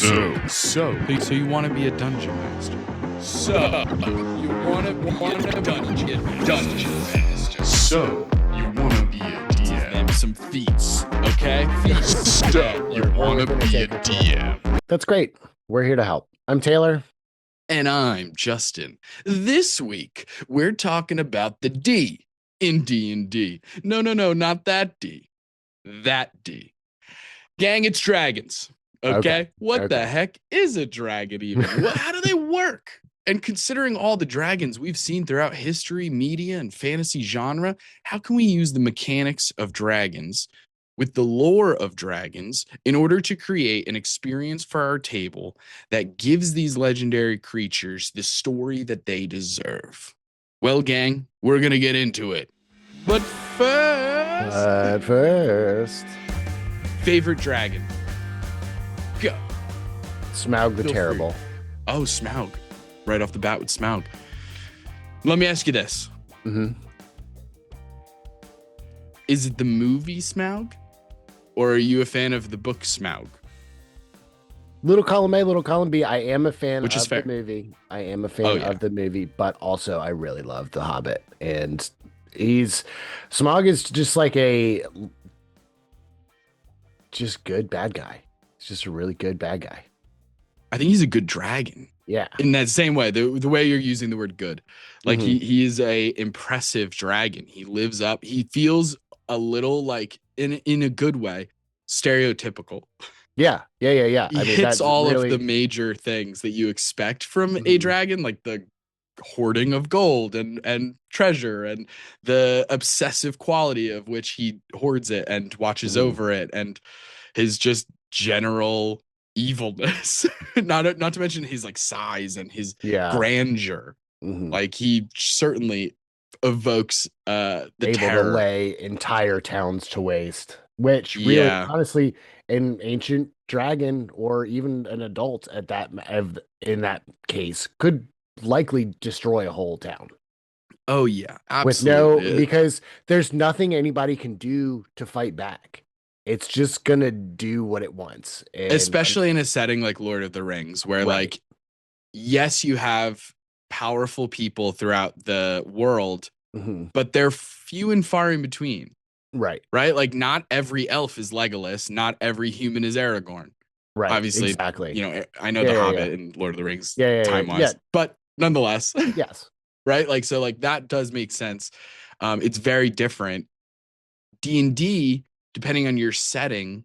So you want to be a dungeon master? So, you want to dungeon master. So you want to be a DM? Name some feats, okay? Feats. So you want to be a DM? That's great. We're here to help. I'm Taylor. And I'm Justin. This week, we're talking about the D in D&D. No, not that D. That D. Gang, it's dragons. Okay? What the heck is a dragon even? How do they work? And considering all the dragons we've seen throughout history, media, and fantasy genre, how can we use the mechanics of dragons with the lore of dragons in order to create an experience for our table that gives these legendary creatures the story that they deserve? Well, gang, we're going to get into it. But first, favorite dragon. Go. Smaug the Terrible. Oh, Smaug. Right off the bat with Smaug. Let me ask you this. Mm-hmm. Is it the movie Smaug? Or are you a fan of the book Smaug? Little column A, little column B. I am a fan Which is of fair. the movie. I am a fan of the movie, but also I really love The Hobbit. And Smaug is just like just good bad guy. He's just a really good bad guy. I think he's a good dragon. Yeah. In that same way, the way you're using the word good. Like he is a impressive dragon. He lives up. He feels a little like in a good way, stereotypical. Yeah. He hits all of the major things that you expect from a dragon, like the hoarding of gold and treasure and the obsessive quality of which he hoards it and watches over it, and his just general evilness. not to mention his like size and his grandeur. Like he certainly evokes the able terror. to lay entire towns to waste, which really honestly an ancient dragon or even an adult in that case could likely destroy a whole town. Oh yeah, absolutely. Because there's nothing anybody can do to fight back. It's just gonna do what it wants. Especially in a setting like Lord of the Rings, where like, yes, you have powerful people throughout the world, but they're few and far in between. Right. Like not every elf is Legolas. Not every human is Aragorn. Right. Obviously, exactly. You know, I know the Hobbit and Lord of the Rings time-wise, but nonetheless, yes. Right. Like, so like that does make sense. It's very different. D&D, depending on your setting,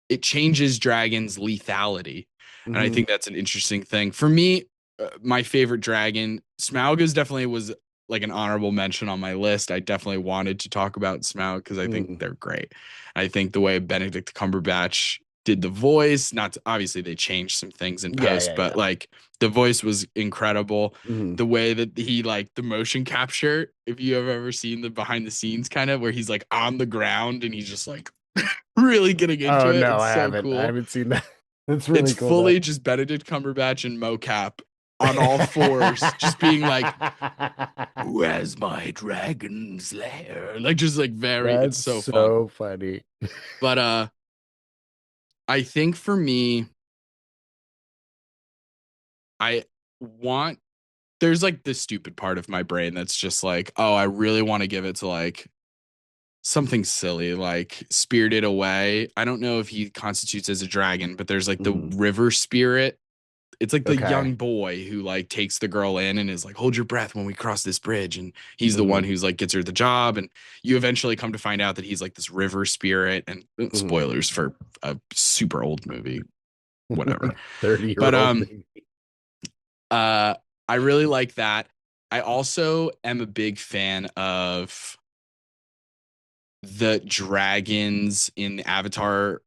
it changes dragons' lethality. And I think that's an interesting thing. For me, my favorite dragon, Smaug was like an honorable mention on my list. I definitely wanted to talk about Smaug because I think they're great. I think the way Benedict Cumberbatch did the voice, obviously they changed some things in post, but like the voice was incredible. The way that he like the motion capture, if you have ever seen the behind the scenes kind of where he's like on the ground and he's just like really getting into it. No, it's I so haven't. cool. I haven't seen that. It's really cool. It's fully just Benedict Cumberbatch and mocap on all fours, just being like, "Where's my dragon's lair?" Like just like it's so funny. But I think for me, there's like this stupid part of my brain that's just like, oh, I really want to give it to like something silly, like Spirited Away. I don't know if he constitutes as a dragon, but there's like the river spirit. It's like the young boy who like takes the girl in and is like, hold your breath when we cross this bridge. And he's the one who's like gets her the job. And you eventually come to find out that he's like this river spirit, and spoilers for a super old movie, whatever. 30-year-old movie. I really like that. I also am a big fan of the dragons in Avatar,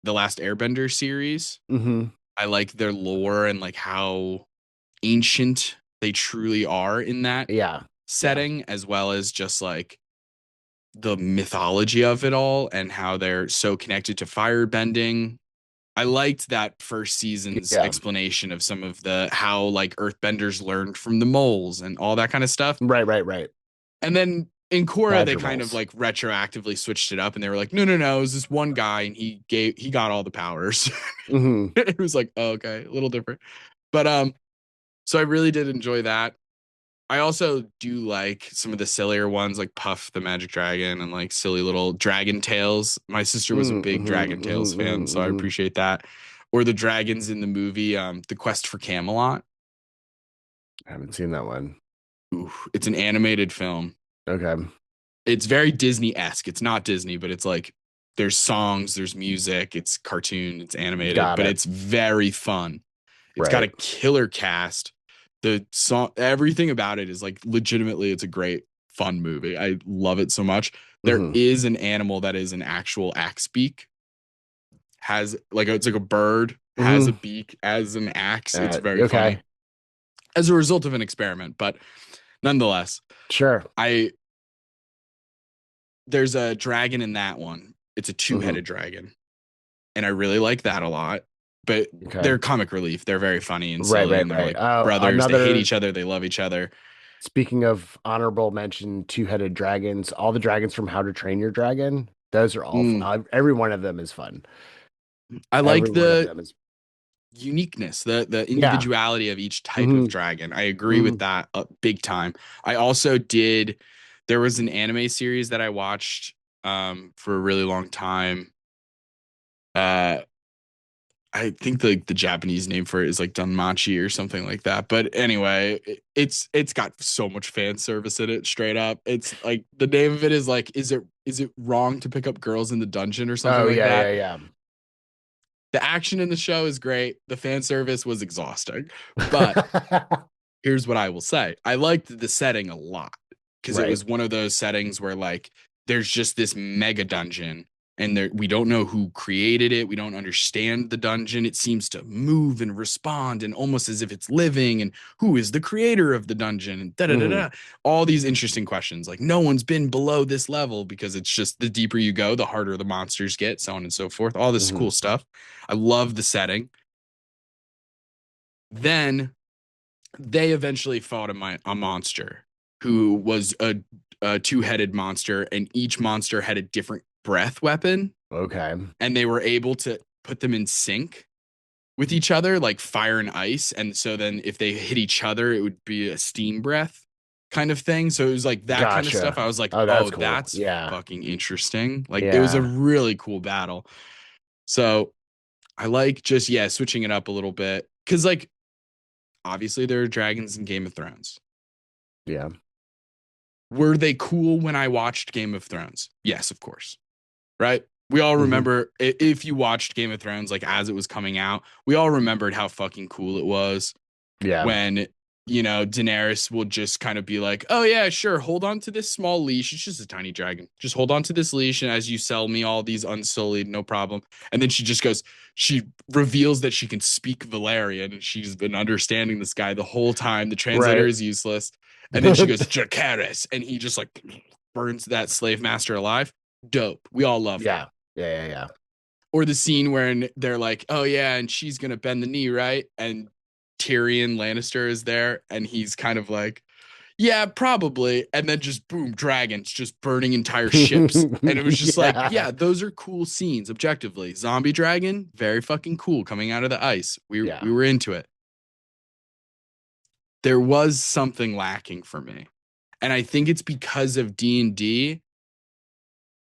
The Last Airbender series. I like their lore and like how ancient they truly are in that setting, as well as just like the mythology of it all and how they're so connected to firebending. I liked that first season's explanation of some of how like earthbenders learned from the moles and all that kind of stuff. Right. And then In Korra, they Badger kind of moles. like retroactively switched it up, and they were like, no, no, no, it was this one guy, and he got all the powers. Hmm. It was like, oh, okay, a little different, but so I really did enjoy that. I also do like some of the sillier ones, like Puff the Magic Dragon and like silly little Dragon Tales. My sister was a Hmm. big Dragon Tales fan, so I Hmm. appreciate that. Or the dragons in the movie, The Quest for Camelot. I haven't seen that one. Ooh, it's an animated film. Okay. It's very Disney-esque. It's not Disney, but it's like there's songs, there's music, it's cartoon, it's animated, Got but it. it's very fun. It's got a Right. killer cast. The song, everything about it is like legitimately, it's a great fun movie. I love it so much. There Hmm. is an animal that is an actual axe beak, has like it's like a bird, has a Hmm. beak as an axe. It's very Okay. funny as a result of an experiment, but nonetheless, Sure. I there's a dragon in that one. It's a Hmm. two-headed dragon, and I really like that a lot. But Okay. they're comic relief. They're very funny and Right, silly, right, and they're right. like brothers. They hate Another, each other. They love each other. speaking of honorable mention, two-headed dragons, all the dragons from How to Train Your Dragon, those are all, Mm. every one of them is fun. I Every like one of the them is, uniqueness, the yeah. individuality of each type of Hmm. dragon. I agree Hmm. with that big time. I also did. There was an anime series that I watched for a really long time. Uh, I think the Japanese name for it is like Danmachi or something like that. But anyway, it's got so much fan service in it. Straight up, it's like the name of it is like, is it wrong to pick up girls in the dungeon or something Oh, like yeah, that? yeah, The action in the show is great. The fan service was exhausting, but yeah. here's what I will say. I liked the setting a lot because it Right. was one of those settings where like there's just this mega dungeon and there we don't know who created it. We don't understand the dungeon. It seems to move and respond and almost as if it's living and who is the creator of the dungeon and da da da Hmm. da. All these interesting questions. Like no one's been below this level because it's just the deeper you go, the harder the monsters get, so on and so forth. All this Hmm. cool stuff. I love the setting. Then they eventually fought a monster who was a two-headed monster, and each monster had a different breath weapon, Okay. and they were able to put them in sync with each other, like fire and ice. And so then if they hit each other, it would be a steam breath kind of thing. So it was like that kind of stuff. Gotcha. I was like, Oh, that's oh, cool. that's Yeah. fucking interesting. Like it was a Yeah. really cool battle. So I like just, yeah, switching it up a little bit. Cause like obviously there are dragons in Game of Thrones. Yeah. Were they cool when I watched Game of Thrones? Yes, of course. Right? We all Hmm. remember if you watched Game of Thrones like as it was coming out, we all remembered how fucking cool it was Yeah. when Daenerys will just kind of be like, "Oh yeah, sure, hold on to this small leash. It's just a tiny dragon. Just hold on to this leash and as you sell me all these unsullied, no problem." And then she reveals that she can speak Valerian and she's been understanding this guy the whole time. The translator Right. is useless. And then she goes, "Jacaerys," and he just like burns that slave master alive. Dope. We all love Yeah. that. Yeah. Yeah. Or the scene where they're like, "Oh yeah, and she's gonna bend the knee, right?" And Tyrion Lannister is there, and he's kind of like, "Yeah, probably." And then just boom, dragons just burning entire ships, and it was just like, Yeah. yeah, those are cool scenes. Objectively, zombie dragon, very fucking cool, coming out of the ice. We Yeah. were into it. There was something lacking for me, and I think it's because of D&D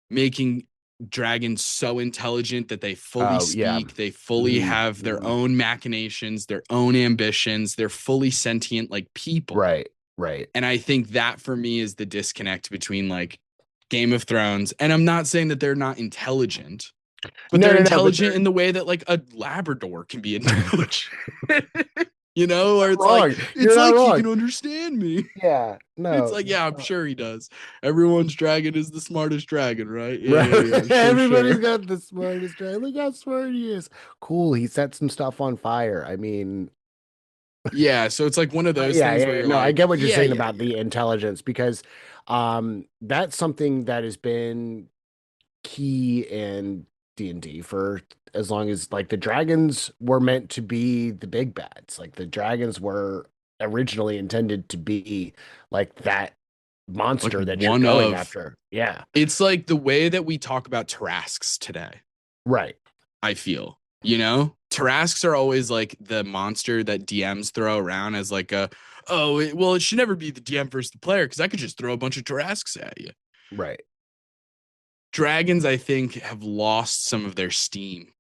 making dragons so intelligent that they fully Oh, yeah. speak, they fully Hmm. have their Hmm. own machinations, their own ambitions, they're fully sentient like people. Right. Right. And I think that for me is the disconnect between like Game of Thrones. And I'm not saying that they're not intelligent, but No, they're no, no. But intelligent they're in the way that like a Labrador can be intelligent. Where not wrong. it's You're not like he wrong. can understand me. Yeah. It's No. like, yeah, I'm sure he does. Everyone's dragon is the smartest dragon, right? Yeah, Right. yeah, yeah, sure, Everybody's sure. got the smartest guy. Look how smart he is. Cool. He set some stuff on fire. I mean, Yeah, so it's like one of those yeah, things where yeah. you're No, I like, get what you're yeah, saying yeah, about yeah. the intelligence because that's something that has been key in D&D for as long as like the dragons were meant to be the big bads. Like the dragons were originally intended to be like monster Like that you're one going of, after. Yeah. it's like the way that we talk about Tarrasques today. Right. I feel, you know, Tarrasques are always like the monster that DMs throw around as like well, it should never be the DM versus the player because I could just throw a bunch of Tarrasques at you. Right. Dragons, I think, have lost some of their steam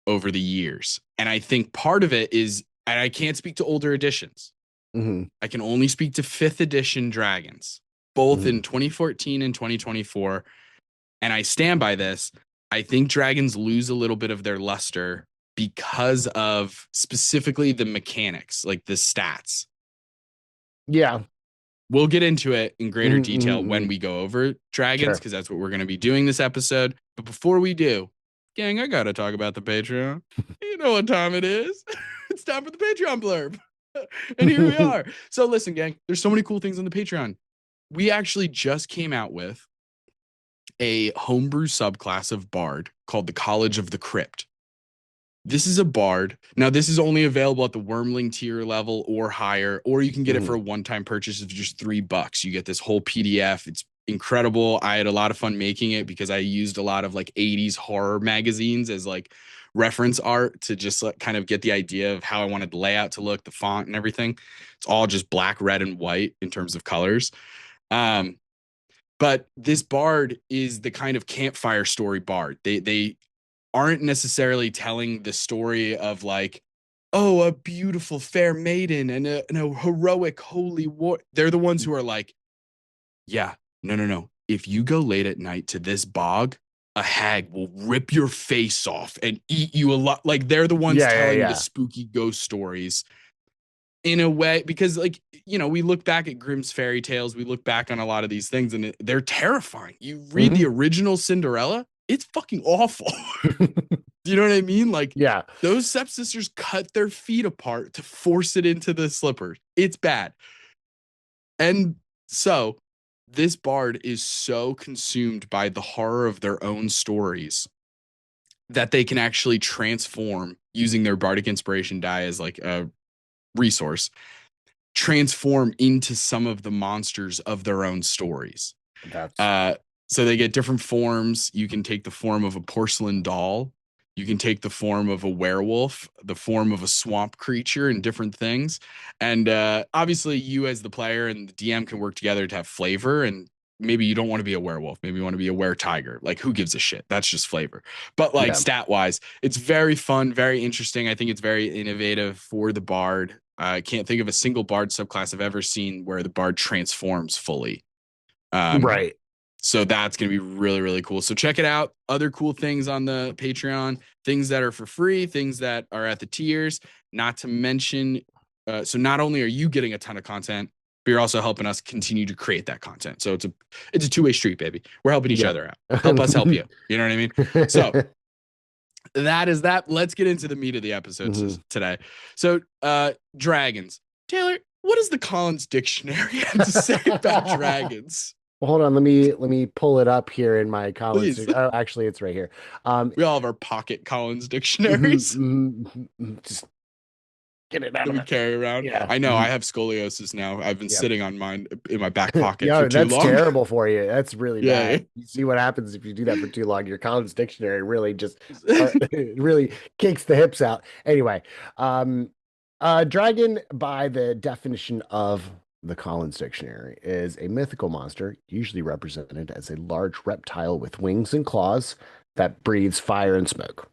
over the years. And I think part of it is, and I can't speak to older editions. Mm-hmm. I can only speak to 5th edition dragons, both Mm-hmm. in 2014 and 2024. And I stand by this. I think dragons lose a little bit of their luster because of specifically the mechanics, like the stats. Yeah. We'll get into it in greater Mm-hmm, detail mm-hmm. when we go over dragons, Sure. because that's what we're going to be doing this episode. But before we do, gang, I got to talk about the Patreon. You know what time it is. It's time for the Patreon blurb. And here we are. So listen, gang, there's so many cool things on the Patreon. We actually just came out with a homebrew subclass of Bard called the College of the Crypt. This is a Bard. Now, this is only available at the Wormling tier level or higher, or you can get it for a one-time purchase of just $3. You get this whole PDF. It's incredible. I had a lot of fun making it because I used a lot of like 80s horror magazines as like reference art to just like, kind of get the idea of how I wanted the layout to look, the font and everything. It's all just black, red, and white in terms of colors. But this Bard is the kind of campfire story Bard. They aren't necessarily telling the story of like, oh, a beautiful fair maiden and a heroic holy war. They're the ones who are like, yeah, no. If you go late at night to this bog, a hag will rip your face off and eat you alive. Like they're the ones telling the spooky ghost stories in a way, because like, you know, we look back at Grimm's fairy tales, we look back on a lot of these things and they're terrifying. You read the original Cinderella, it's fucking awful. You know what I mean? Like, yeah, those stepsisters cut their feet apart to force it into the slippers. It's bad. And so this Bard is so consumed by the horror of their own stories that they can actually transform using their bardic inspiration die as like a resource, transform into some of the monsters of their own stories. So they get different forms. You can take the form of a porcelain doll. You can take the form of a werewolf, the form of a swamp creature, and different things. And obviously, you as the player and the DM can work together to have flavor. And maybe you don't want to be a werewolf. Maybe you want to be a were-tiger. Like, who gives a shit? That's just flavor. But like stat-wise, it's very fun, very interesting. I think it's very innovative for the Bard. I can't think of a single Bard subclass I've ever seen where the Bard transforms fully. Right. So that's going to be really, really cool. So check it out. Other cool things on the Patreon, things that are for free, things that are at the tiers, not to mention. So not only are you getting a ton of content, but you're also helping us continue to create that content. So it's a two-way street, baby. We're helping each other out. Help us help you. You know what I mean? So that is that. Let's get into the meat of the episode today. So dragons. Taylor, what does the Collins Dictionary have to say about dragons? Well, hold on. Let me pull it up here in my Collins. Oh, actually, it's right here. We all have our pocket Collins dictionaries. Just get it out that we carry around. Yeah. I know. I have scoliosis now. I've been sitting on mine in my back pocket for too long. That's terrible for you. That's really bad. You see what happens if you do that for too long. Your Collins Dictionary really just really kicks the hips out. Anyway, dragon, by the definition of the Collins Dictionary, is a mythical monster, usually represented as a large reptile with wings and claws that breathes fire and smoke.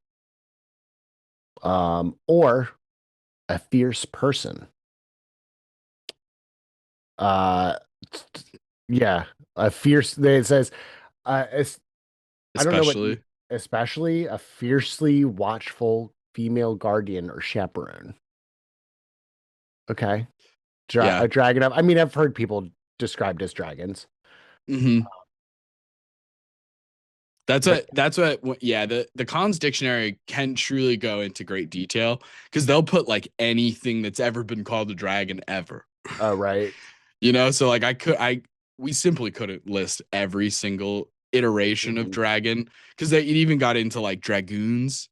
Or a fierce person. A fierce. It says, I don't know especially a fiercely watchful female guardian or chaperone. Okay. A dragon. I mean, I've heard people described as dragons. That's what the Collins Dictionary can truly go into great detail because they'll put like anything that's ever been called a dragon ever. Oh, right. You know, so like we simply couldn't list every single iteration of dragon because it even got into like dragoons.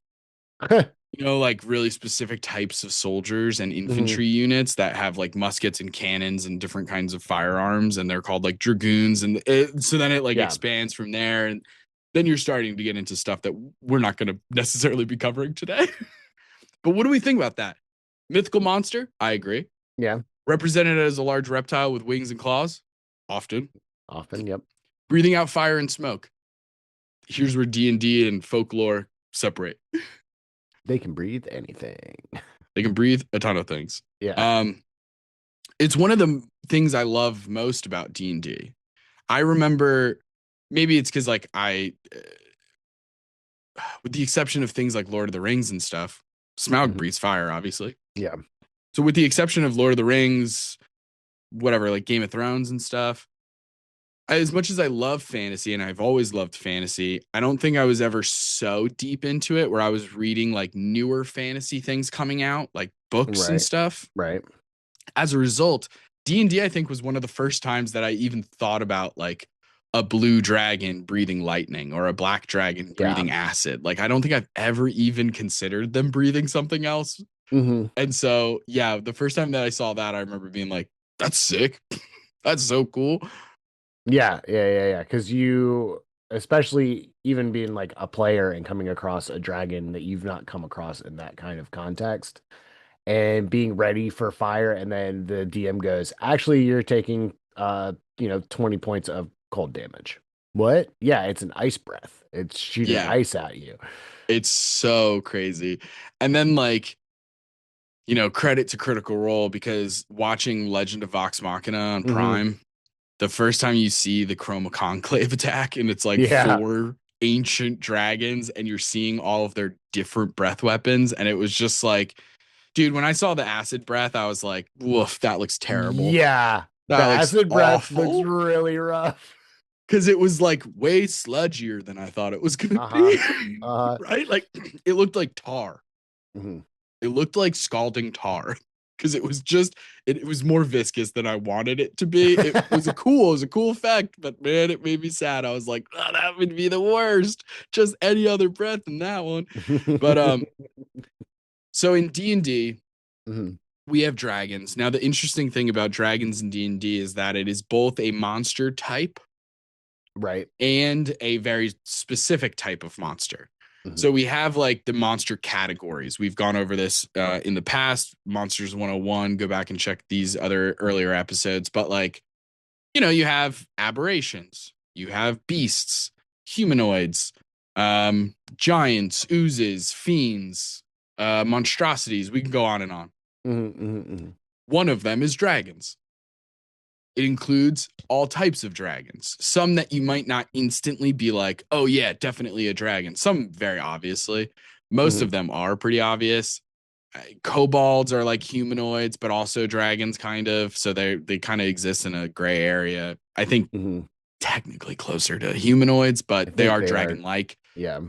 like really specific types of soldiers and Hmm. infantry units that have like muskets and cannons and different kinds of firearms, and they're called like dragoons. And so then it like Yeah. expands from there. And then you're starting to get into stuff that we're not going to necessarily be covering today. But what do we think about that? Mythical monster? I agree. Yeah. Represented as a large reptile with wings and claws? Often. Often. Yep. Breathing out fire and smoke. Here's where D&D and folklore separate. They can breathe anything. They can breathe a ton of things. Yeah. It's one of the things I love most about D&D. I remember, maybe it's because like with the exception of things like Lord of the Rings and stuff, Smaug breathes fire, obviously. Yeah. So with the exception of Lord of the Rings, whatever, like Game of Thrones and stuff, as much as I love fantasy and I've always loved fantasy, I don't think I was ever so deep into it where I was reading like newer fantasy things coming out, like books and Right. stuff. Right. As a result, D&D I think was one of the first times that I even thought about like a blue dragon breathing lightning or a black dragon Yeah. breathing acid. Like I don't think I've ever even considered them breathing something else. Hmm. And so, yeah, the first time that I saw that, I remember being like, that's sick. That's so cool. Yeah. Yeah. Yeah. Yeah. Because you, especially even being like a player and coming across a dragon that you've not come across in that kind of context, and being ready for fire, and then the DM goes, actually, you're taking 20 points of cold damage. What? Yeah, it's an ice breath. It's shooting Yeah, ice at you. it's so crazy. And then like, credit to Critical Role because watching Legend of Vox Machina on Hmm. Prime, the first time you see the Chroma Conclave attack and it's like Yeah. four ancient dragons and you're seeing all of their different breath weapons. And it was just like, dude, when I saw the acid breath, I was like, woof, that looks terrible. Yeah. The That looks acid breath looks awful. really rough. Because it was like way sludgier than I thought it was going to Uh-huh. be. Uh-huh. Right? Like it looked like tar. Hmm. It looked like scalding tar because it was just it was more viscous than I wanted it to be. It was a cool effect, but man, it made me sad. I was like, oh, that would be the worst. Just any other breath than that one. But so in D&D, Hmm. we have dragons. Now the interesting thing about dragons in D&D is that it is both a monster type Right. and a very specific type of monster. Hmm. So we have like the monster categories. We've gone over this in the past, Monsters 101. Go back and check these other earlier episodes. But like, you have aberrations, you have beasts, humanoids, giants, oozes, fiends, monstrosities. We can go on and on. Hmm. Hmm. One of them is dragons. It includes all types of dragons. Some that you might not instantly be like, oh, yeah, definitely a dragon. Some very obviously. Most Hmm. of them are pretty obvious. Kobolds are like humanoids, but also dragons, kind of. So they kind of exist in a gray area. I think Hmm. technically closer to humanoids, I but they think are they are. dragon like. Yeah.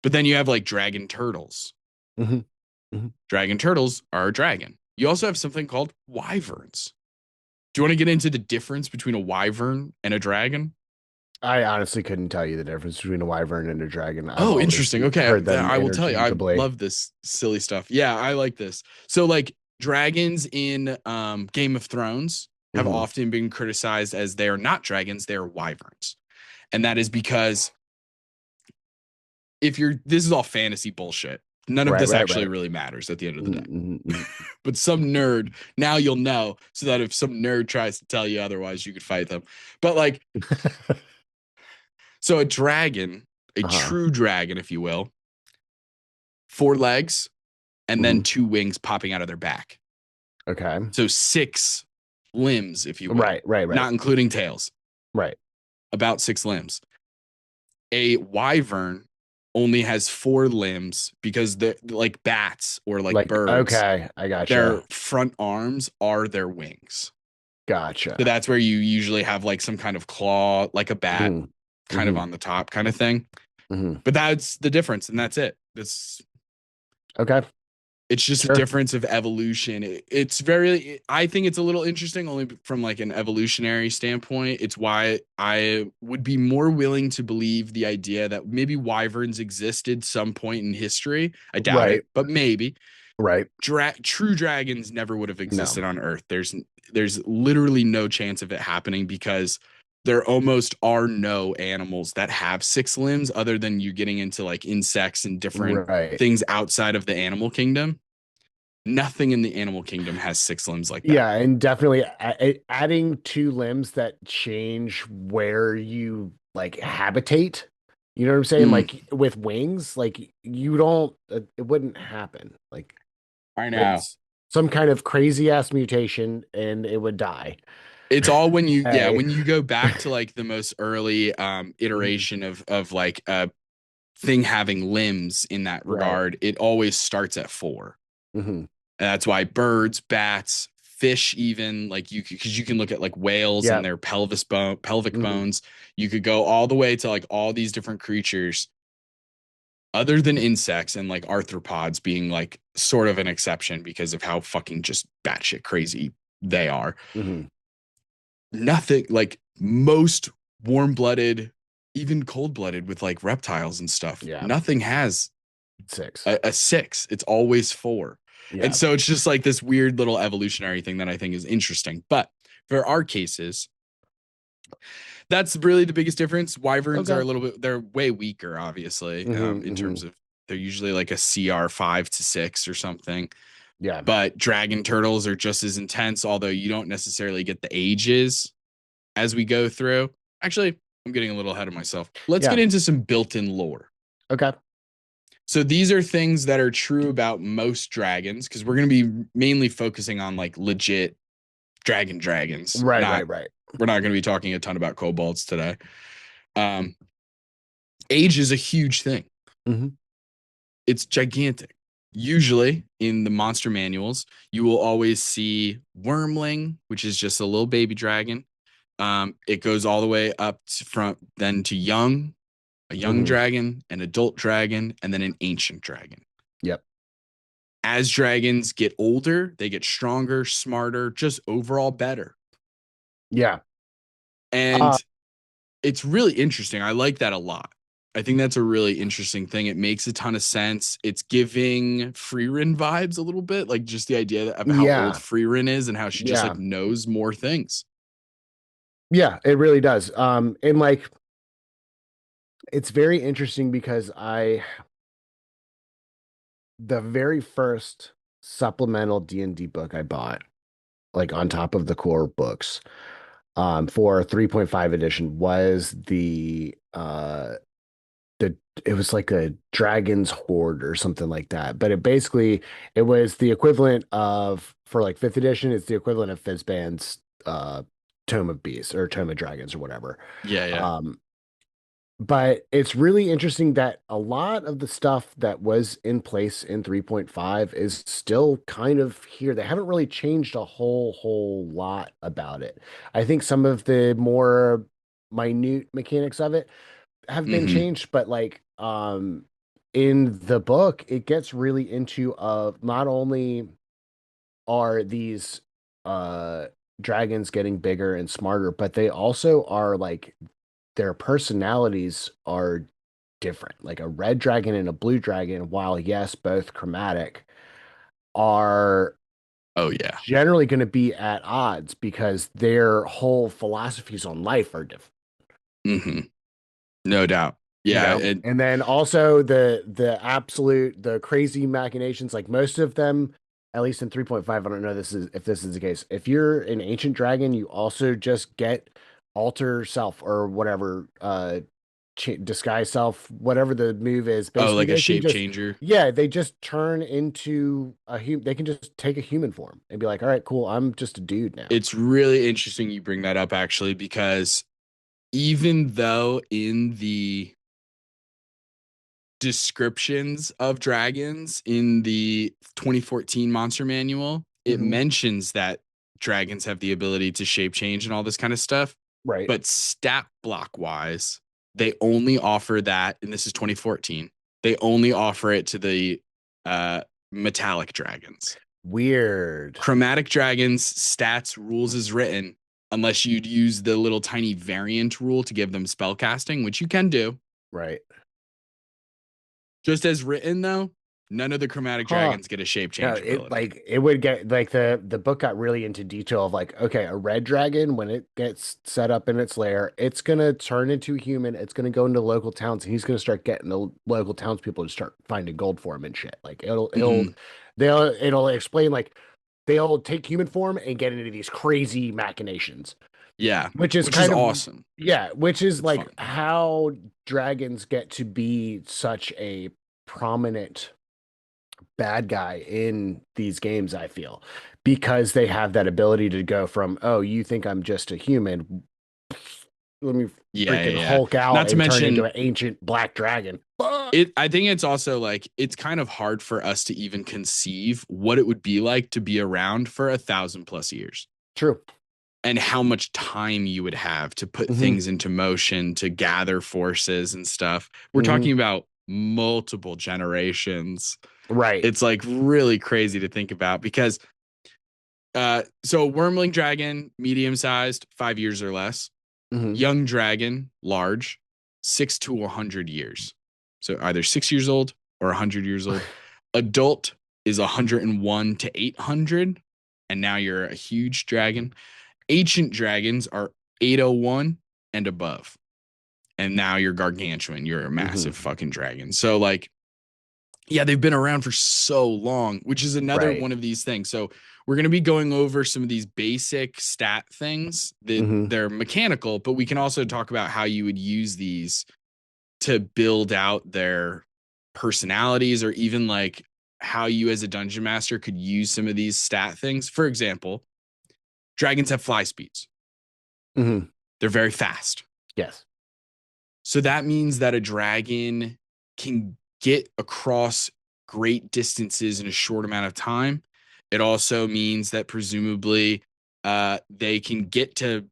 But then you have like dragon turtles. Hmm. Hmm. Dragon turtles are a dragon. You also have something called wyverns. Do you want to get into the difference between a wyvern and a dragon? I honestly couldn't tell you the difference between a wyvern and a dragon. I've Oh, always interesting. Okay. heard them I will tell you, I interchangeably. love this silly stuff. Yeah, I like this. So, like, dragons in Game of Thrones have Hmm. often been criticized as they're not dragons, they're wyverns. And that is because this is all fantasy bullshit. None of Right, this right, actually right. really matters at the end of the day. Mm-hmm. But some nerd, now you'll know, so that if some nerd tries to tell you otherwise, you could fight them. But like, so a dragon, a Uh-huh. true dragon, if you will, four legs and then Hmm. two wings popping out of their back. Okay. So six limbs, if you will, Right, right, right, not including tails, right. about six limbs. A wyvern only has four limbs because they're like bats or like Like, birds. okay, I Their gotcha. front arms are their wings. So Gotcha. that's where you usually have like some kind of claw, like a bat, Hmm. kind of Hmm. on the top, kind of thing. Hmm. But that's the difference, and that's it. That's Okay. It's just a Sure. difference of evolution. It's very, I think it's a little interesting only from like an evolutionary standpoint. It's why I would be more willing to believe the idea that maybe wyverns existed some point in history. I doubt Right. it, but maybe. Right. True dragons never would have existed No. on Earth. There's literally no chance of it happening because there almost are no animals that have six limbs other than you getting into like insects and different Right. things outside of the animal kingdom. Nothing in the animal kingdom has six limbs like that. Yeah, and definitely adding two limbs that change where you like habitate. You know what I'm saying? Mm, Like with wings, like you don't, it wouldn't happen. Like I know. it's some kind of crazy ass mutation and it would die. It's all when you yeah, Hey. when you go back to like the most early Mhm. iteration of like a thing having limbs in that Right. regard, it always starts at four. Hmm. And that's why birds, bats, fish, even like because you can look at like whales Yeah. and their pelvic Hmm. bones. You could go all the way to like all these different creatures, other than insects and like arthropods being like sort of an exception because of how fucking just batshit crazy they are. Hmm. Nothing like most warm blooded, even cold blooded with like reptiles and stuff. Yeah. Nothing has 6. a six. It's always four. And Yeah. so it's just like this weird little evolutionary thing that I think is interesting. But for our cases, that's really the biggest difference. Wyverns are Okay. a little bit, they're way weaker, obviously, Hmm. in Hmm. terms of they're usually like a CR 5 to 6 or something. Yeah. But dragon turtles are just as intense, although you don't necessarily get the ages as we go through. Actually, I'm getting a little ahead of myself. Let's Yeah. get into some built in lore. Okay. So these are things that are true about most dragons because we're going to be mainly focusing on like legit dragons. Right. Not Right. Right. we're not going to be talking a ton about kobolds today. Um, age is a huge thing. Hmm. It's gigantic. Usually in the monster manuals, you will always see wormling, which is just a little baby dragon. It goes all the way up to front, then to young, a young Hmm. dragon, an adult dragon, and then an ancient dragon. Yep. As dragons get older, they get stronger, smarter, just overall better. Yeah. Uh, And it's really interesting. I like that a lot. I think that's a really interesting thing. It makes a ton of sense. It's giving Freerin vibes a little bit, like just the idea of how old yeah. Freerin is and how she just Yeah. like knows more things. Yeah, it really does. And like it's very interesting because the very first supplemental D&D book I bought, like on top of the core books, for 3.5 edition was the it was like a dragon's horde or something like that. But it was the equivalent of, for like fifth edition, it's the equivalent of Fizban's Tome of Beasts or Tome of Dragons or whatever. Yeah, yeah. Um, but it's really interesting that a lot of the stuff that was in place in 3.5 is still kind of here. They haven't really changed a whole lot about it. I think some of the more minute mechanics of it have been Hmm. changed, but like in the book, it gets really into not only are these uh dragons getting bigger and smarter, but they also are like their personalities are different. Like a red dragon and a blue dragon, while yes, both chromatic, are Oh, yeah. generally going to be at odds because their whole philosophies on life are different. Hmm. No doubt. You Yeah. know, and then also the crazy machinations, like most of them, at least in 3.5, I don't know if this is the case. If you're an ancient dragon, you also just get alter self or whatever, disguise self, whatever the move is. Oh, Basically, like a they can shape just, changer. yeah, they just turn into they can just take a human form and be like, all right, cool, I'm just a dude now. It's really interesting you bring that up actually, because even though in the descriptions of dragons in the 2014 Monster Manual, it Hmm. mentions that dragons have the ability to shape change and all this kind of stuff. Right. But stat block wise, they only offer that, and this is 2014. They only offer it to the uh, metallic dragons. Weird. Chromatic dragons, stats, rules as written, unless you'd use the little tiny variant rule to give them spell casting, which you can do. Right. Just as written, though, none of the chromatic dragons get a shape No, change ability. it would get like the book got really into detail of like, okay, a red dragon, when it gets set up in its lair, it's gonna turn into a human, it's gonna go into local towns, and he's gonna start getting the local townspeople to start finding gold for him and shit. Like Mhm. it'll explain like they'll take human form and get into these crazy machinations. Yeah, Which is which is kind of awesome. yeah, which is It's like fun. how dragons get to be such a prominent bad guy in these games, I feel, because they have that ability to go from, oh, you think I'm just a human, let me Yeah, yeah, freaking yeah. Hulk out Not to and turn into mention an ancient black dragon. I think it's also like it's kind of hard for us to even conceive what it would be like to be around for 1,000+ years True. and how much time you would have to put Hmm. things into motion, to gather forces and stuff. We're Hmm. talking about multiple generations. Right. It's like really crazy to think about because so wormling dragon, medium sized, 5 years or less. Hmm. Young dragon, large, 6 to 100 years. So either 6 years old or 100 years old. Adult is 101 to 800. And now you're a huge dragon. Ancient dragons are 801 and above. And now you're gargantuan. You're a massive Hmm. fucking dragon. So, like, yeah, they've been around for so long, which is another Right. one of these things. So we're going to be going over some of these basic stat things that Hmm. they're mechanical, but we can also talk about how you would use these to build out their personalities, or even like how you as a dungeon master could use some of these stat things. For example, dragons have fly speeds. Hmm. They're very fast. Yes. So that means that a dragon can get across great distances in a short amount of time. It also means that presumably they can get to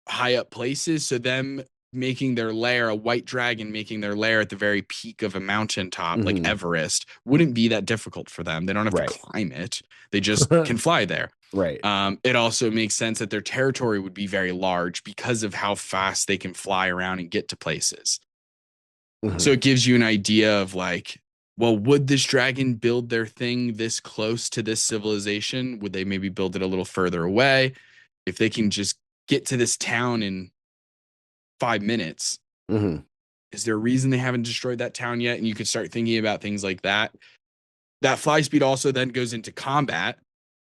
high up places. So them making their lair, a white dragon making their lair at the very peak of a mountaintop like Hmm. Everest, wouldn't be that difficult for them. They don't have to Right. climb it. They just can fly there. Right. It also makes sense that their territory would be very large because of how fast they can fly around and get to places. So Hmm. it gives you an idea of like, well, would this dragon build their thing this close to this civilization? Would they maybe build it a little further away? If they can just get to this town in 5 minutes, Hmm. is there a reason they haven't destroyed that town yet? And you could start thinking about things like that. That fly speed also then goes into combat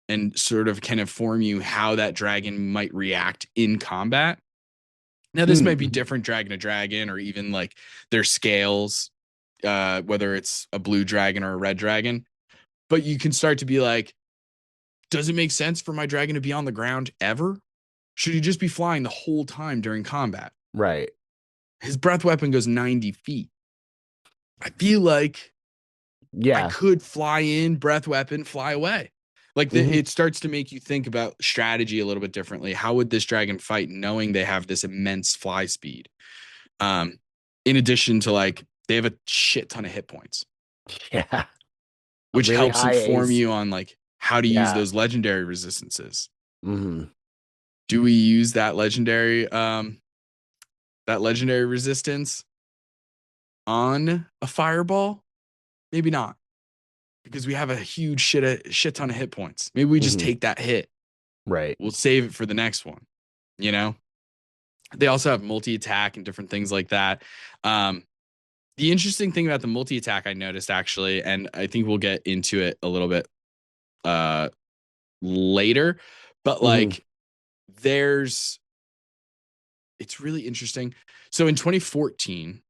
and sort of can inform you how that dragon might react in combat. Now, this might be Hmm. different dragon to dragon, or even like their scales, whether it's a blue dragon or a red dragon. But you can start to be like, does it make sense for my dragon to be on the ground ever? Should he just be flying the whole time during combat? Right. His breath weapon goes 90 feet. I feel like I Yeah. could fly in, breath weapon, fly away. Like Hmm. it starts to make you think about strategy a little bit differently. How would this dragon fight knowing they have this immense fly speed? Um, in addition to like they have a shit ton of hit points, Yeah. A which really helps high inform A's. you on like how to use Yeah. those legendary resistances. Hmm. Do we use that legendary resistance on a fireball? Maybe not, because we have a huge shit ton of hit points. Maybe we just Hmm. take that hit. Right. We'll save it for the next one. You know, they also have multi attack and different things like that. Um, the interesting thing about the multi attack I noticed actually, and I think we'll get into it a little bit uh later, but Hmm. like there's it's really interesting. So in 2014,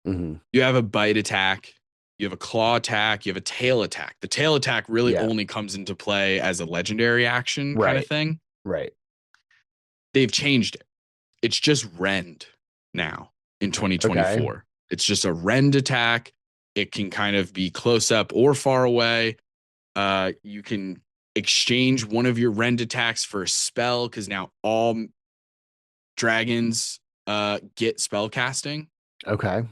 Hmm. you have a bite attack, you have a claw attack, you have a tail attack. The tail attack really Yeah. only comes into play as a legendary action kind of Right. thing. Right. They've changed it. It's just rend now in Okay. 2024. It's just a rend attack. It can kind of be close up or far away. You can exchange one of your rend attacks for a spell, because now all dragons get spell casting. Okay.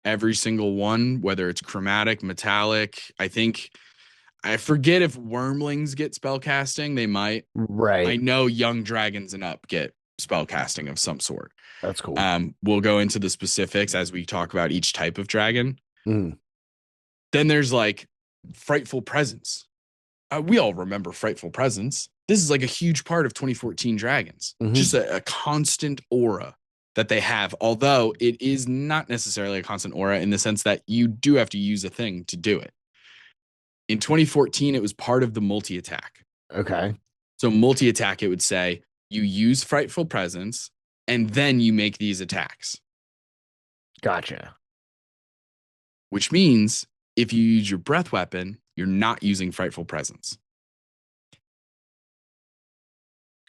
Every single one, whether it's chromatic, metallic. I think I forget if wormlings get spellcasting. They might. I Right. know young dragons and up get spellcasting of some sort. That's cool. We'll go into the specifics as we talk about each type of dragon. Mm. Then there's like frightful presence. We all remember frightful presence. This is like a huge part of 2014 dragons. Mhm. Just a constant aura that they have, although it is not necessarily a constant aura in the sense that you do have to use a thing to do it. In 2014, it was part of the multi-attack. Okay. So multi-attack, it would say you use frightful presence and then you make these attacks. Gotcha. Which means if you use your breath weapon, you're not using frightful presence.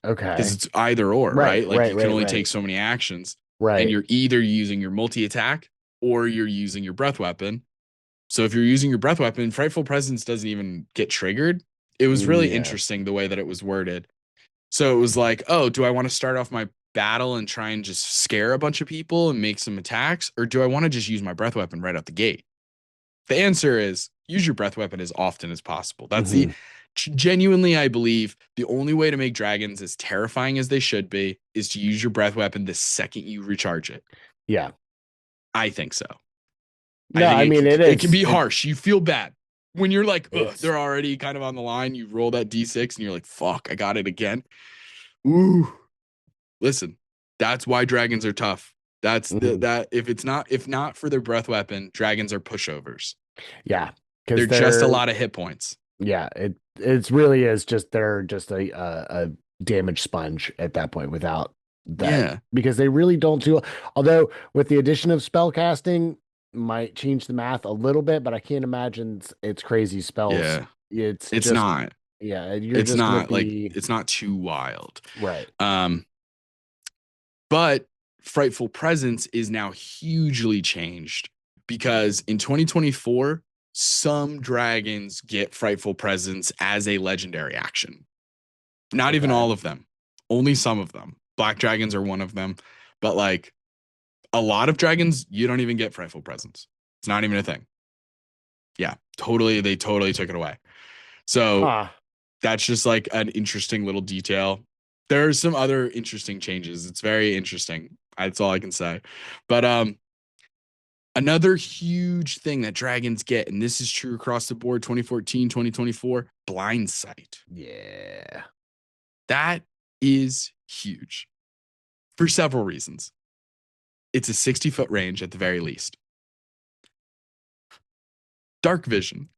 Okay. Because it's either or, right? Like you can only take so many actions. Right. And you're either using your multi-attack or you're using your breath weapon. So if you're using your breath weapon, frightful presence doesn't even get triggered. It was really interesting the way that it was worded. So it was like, oh, do I want to start off my battle and try and just scare a bunch of people and make some attacks? Or do I want to just use my breath weapon right out the gate? The answer is use your breath weapon as often as possible. That's genuinely, I believe, the only way to make dragons as terrifying as they should be is to use your breath weapon the second you recharge it. Yeah. I think so. No, I mean, it can be harsh. You feel bad when you're like, they're already kind of on the line. You roll that D6 and you're like, fuck, I got it again. Ooh, listen, that's why dragons are tough. That's that if not for their breath weapon, dragons are pushovers. Yeah. They're just a lot of hit points. Yeah. It's really is just, they're just a damage sponge at that point without that, because they really don't do, although with the addition of spell casting might change the math a little bit, but I can't imagine it's crazy spells. Yeah. It's just not. Yeah, it's not like it's not too wild. Right. But frightful presence is now hugely changed because in 2024, some dragons get frightful presence as a legendary action. Not even all of them, only some of them. Black dragons are one of them, but like a lot of dragons, you don't even get frightful presence. It's not even a thing. Yeah, totally. They totally took it away. So that's just like an interesting little detail. There are some other interesting changes. It's very interesting. That's all I can say. But another huge thing that dragons get, and this is true across the board, 2014, 2024, blind sight. Yeah. That is huge for several reasons. It's a 60-foot range at the very least. Dark vision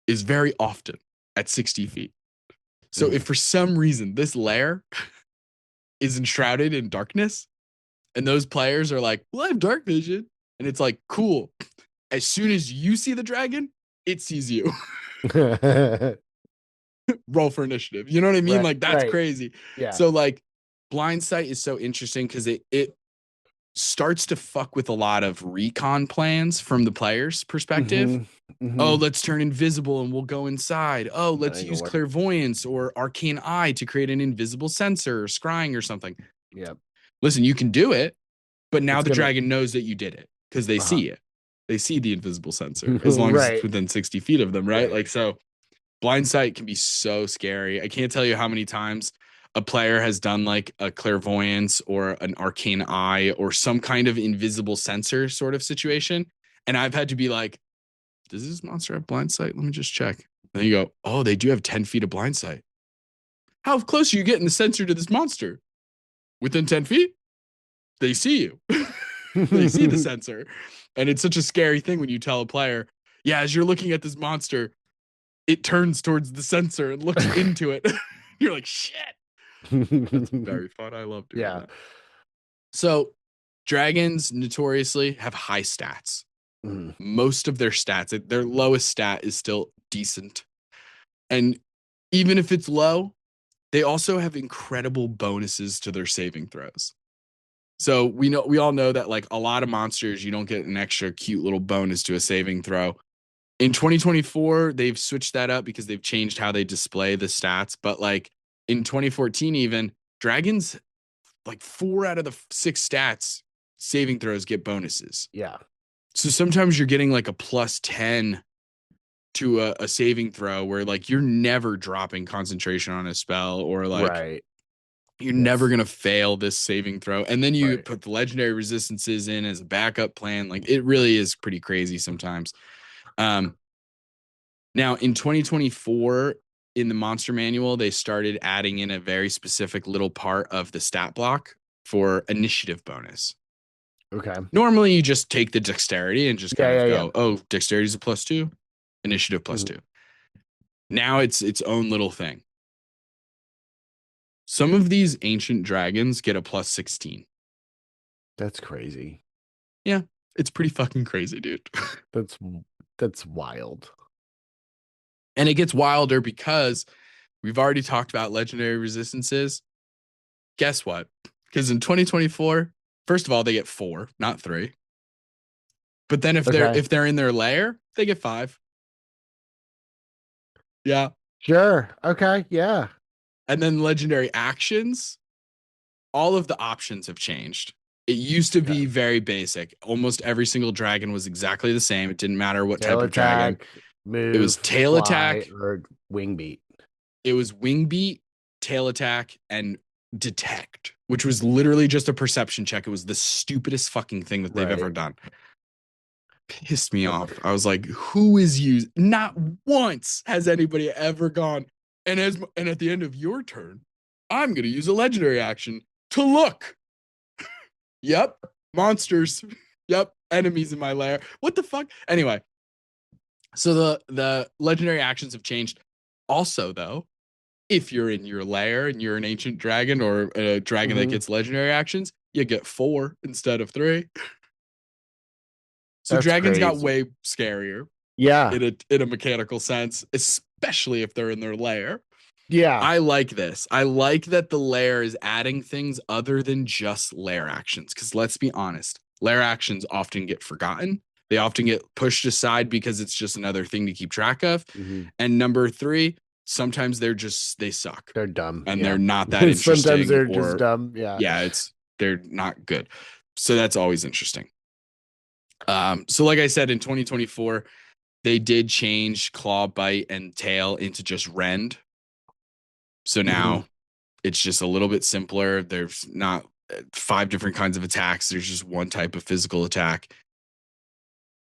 is very often at 60 feet. So if for some reason this lair is enshrouded in darkness and those players are like, well, I have dark vision. And it's like, cool. As soon as you see the dragon, it sees you. Roll for initiative. You know what I mean? Like that's crazy. Yeah. So like blind sight is so interesting because it starts to fuck with a lot of recon plans from the player's perspective. Oh, let's turn invisible and we'll go inside. Oh, let's use clairvoyance or arcane eye to create an invisible sensor or scrying or something. Yep. Listen, you can do it, but now the dragon knows that you did it because they see it. They see the invisible sensor as long as it's within 60 feet of them, right? Like, so blind sight can be so scary. I can't tell you how many times a player has done like a clairvoyance or an arcane eye or some kind of invisible sensor sort of situation. And I've had to be like, does this monster have blind sight? Let me just check. And then you go, oh, they do have 10 feet of blind sight. How close are you getting the sensor to this monster? Within 10 feet? They see you. They see the sensor. And it's such a scary thing when you tell a player, yeah, as you're looking at this monster, it turns towards the sensor and looks into it. You're like, shit. That's very fun. I love doing that. So dragons notoriously have high stats. Most of their stats, their lowest stat is still decent. And even if it's low, they also have incredible bonuses to their saving throws. So we all know that like a lot of monsters, you don't get an extra cute little bonus to a saving throw. In 2024, they've switched that up because they've changed how they display the stats. But like in 2014, even dragons, like 4 out of the 6 stats saving throws get bonuses. Yeah. So sometimes you're getting like a +10 to a saving throw where like you're never dropping concentration on a spell, or like Right. you're never gonna fail this saving throw. And then you Right. put the legendary resistances in as a backup plan. Like it really is pretty crazy sometimes. Now in 2024, in the monster manual, they started adding in a very specific little part of the stat block for initiative bonus. Okay. Normally you just take the dexterity and just kind of go, yeah. oh, dexterity is a +2, initiative +2. Now it's its own little thing. Some of these ancient dragons get a +16. That's crazy. Yeah, it's pretty fucking crazy, dude. That's wild. And it gets wilder because we've already talked about legendary resistances. Guess what? Because in 2024, first of all, they get 4, not 3. But then if they're in their lair, they get 5. Yeah. Sure. Okay. Yeah. And then legendary actions, all of the options have changed. It used to be very basic. Almost every single dragon was exactly the same. It didn't matter what Tail type of dragon. Move, It was tail fly, attack, or wing beat. It was wing beat, tail attack, and detect, which was literally just a perception check. It was the stupidest fucking thing that they've ever done. Pissed me off. I was like, who is used? Not once has anybody ever gone, and at the end of your turn, I'm gonna use a legendary action to look. Yep, monsters. Yep, enemies in my lair. What the fuck? Anyway, so the legendary actions have changed. Also, though, if you're in your lair and you're an ancient dragon or a dragon that gets legendary actions, you get 4 instead of 3. So That's dragons got crazy. way scarier. Yeah. In a mechanical sense, especially if they're in their lair. Yeah. I like this. I like that the lair is adding things other than just lair actions. Because let's be honest, lair actions often get forgotten. They often get pushed aside because it's just another thing to keep track of. And number 3, sometimes they suck. They're dumb. And they're not that interesting. Sometimes they're just dumb. Yeah. Yeah, they're not good. So that's always interesting. So like I said, in 2024, they did change claw, bite, and tail into just rend. So now it's just a little bit simpler. There's not 5 different kinds of attacks. There's just one type of physical attack.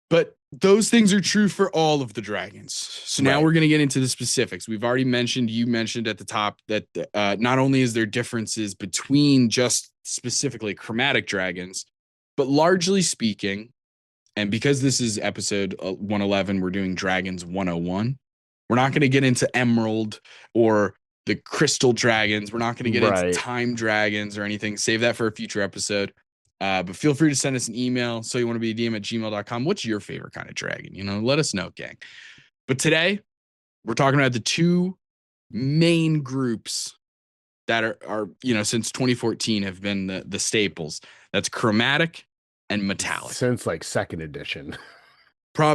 But those things are true for all of the dragons. So now we're going to get into the specifics. We've already you mentioned at the top that not only is there differences between just specifically chromatic dragons, but largely speaking, and because this is episode 111, we're doing Dragons 101. We're not going to get into Emerald or the Crystal Dragons. We're not going to get into Time Dragons or anything. Save that for a future episode. But feel free to send us an email. So you want to be a DM at gmail.com. What's your favorite kind of dragon? Let us know, gang. But today we're talking about the 2 main groups that are since 2014 have been the staples. That's chromatic and metallic. Since like 2nd edition. I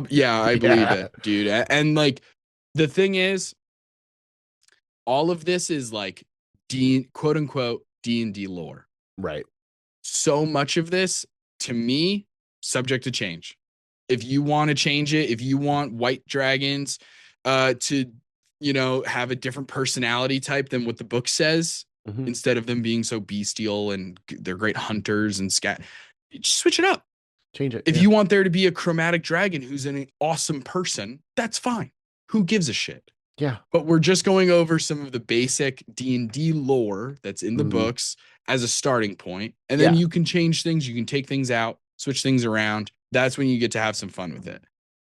believe it, dude. And like the thing is, all of this is like quote unquote D&D lore. Right. So much of this, to me, subject to change. If you want to change it, if you want white dragons to have a different personality type than what the book says, instead of them being so bestial and they're great hunters and just switch it up. Change it. If you want there to be a chromatic dragon who's an awesome person, that's fine. Who gives a shit? Yeah. But we're just going over some of the basic D&D lore that's in the books as a starting point. And then you can change things. You can take things out, switch things around. That's when you get to have some fun with it.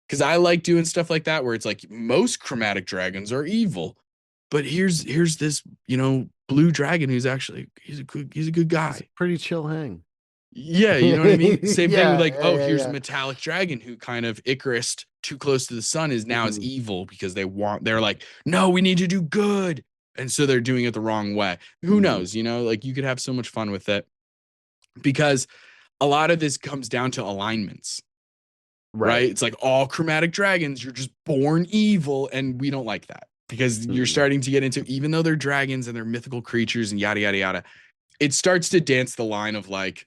Because I like doing stuff like that where it's like most chromatic dragons are evil. But here's this, blue dragon who's actually, he's a good guy. He's a pretty chill hang. Yeah, you know what I mean? Same thing with here's a metallic dragon who kind of Icarus too close to the sun is now is evil because they're like, no, we need to do good. And so they're doing it the wrong way. Who knows? Like you could have so much fun with it because a lot of this comes down to alignments, right? It's like all chromatic dragons, you're just born evil. And we don't like that because you're starting to get into, even though they're dragons and they're mythical creatures and yada, yada, yada, it starts to dance the line of like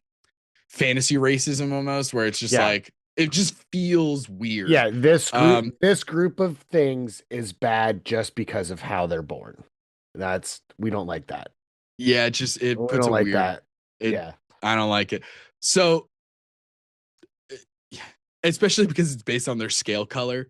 fantasy racism almost, where it's just like, It just feels weird. Yeah, this group of things is bad just because of how they're born. We don't like that. Yeah, it We puts don't a like weird. that. It, Yeah. I don't like it. So, especially because it's based on their scale color,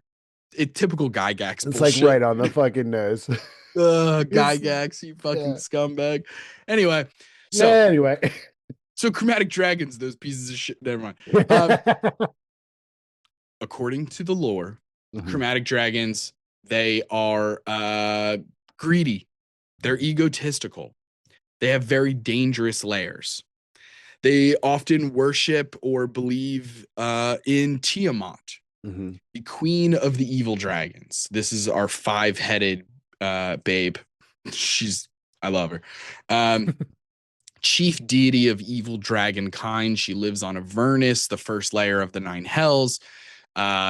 typical Gygax It's bullshit. like right on the fucking nose. Gygax, you fucking scumbag. Anyway, so chromatic dragons, those pieces of shit. Never mind. According to the lore, chromatic dragons, they are greedy. They're egotistical. They have very dangerous lairs. They often worship or believe in Tiamat, the queen of the evil dragons. This is our 5-headed babe. I love her. Chief deity of evil dragon kind. She lives on Avernus, the first layer of the 9 hells.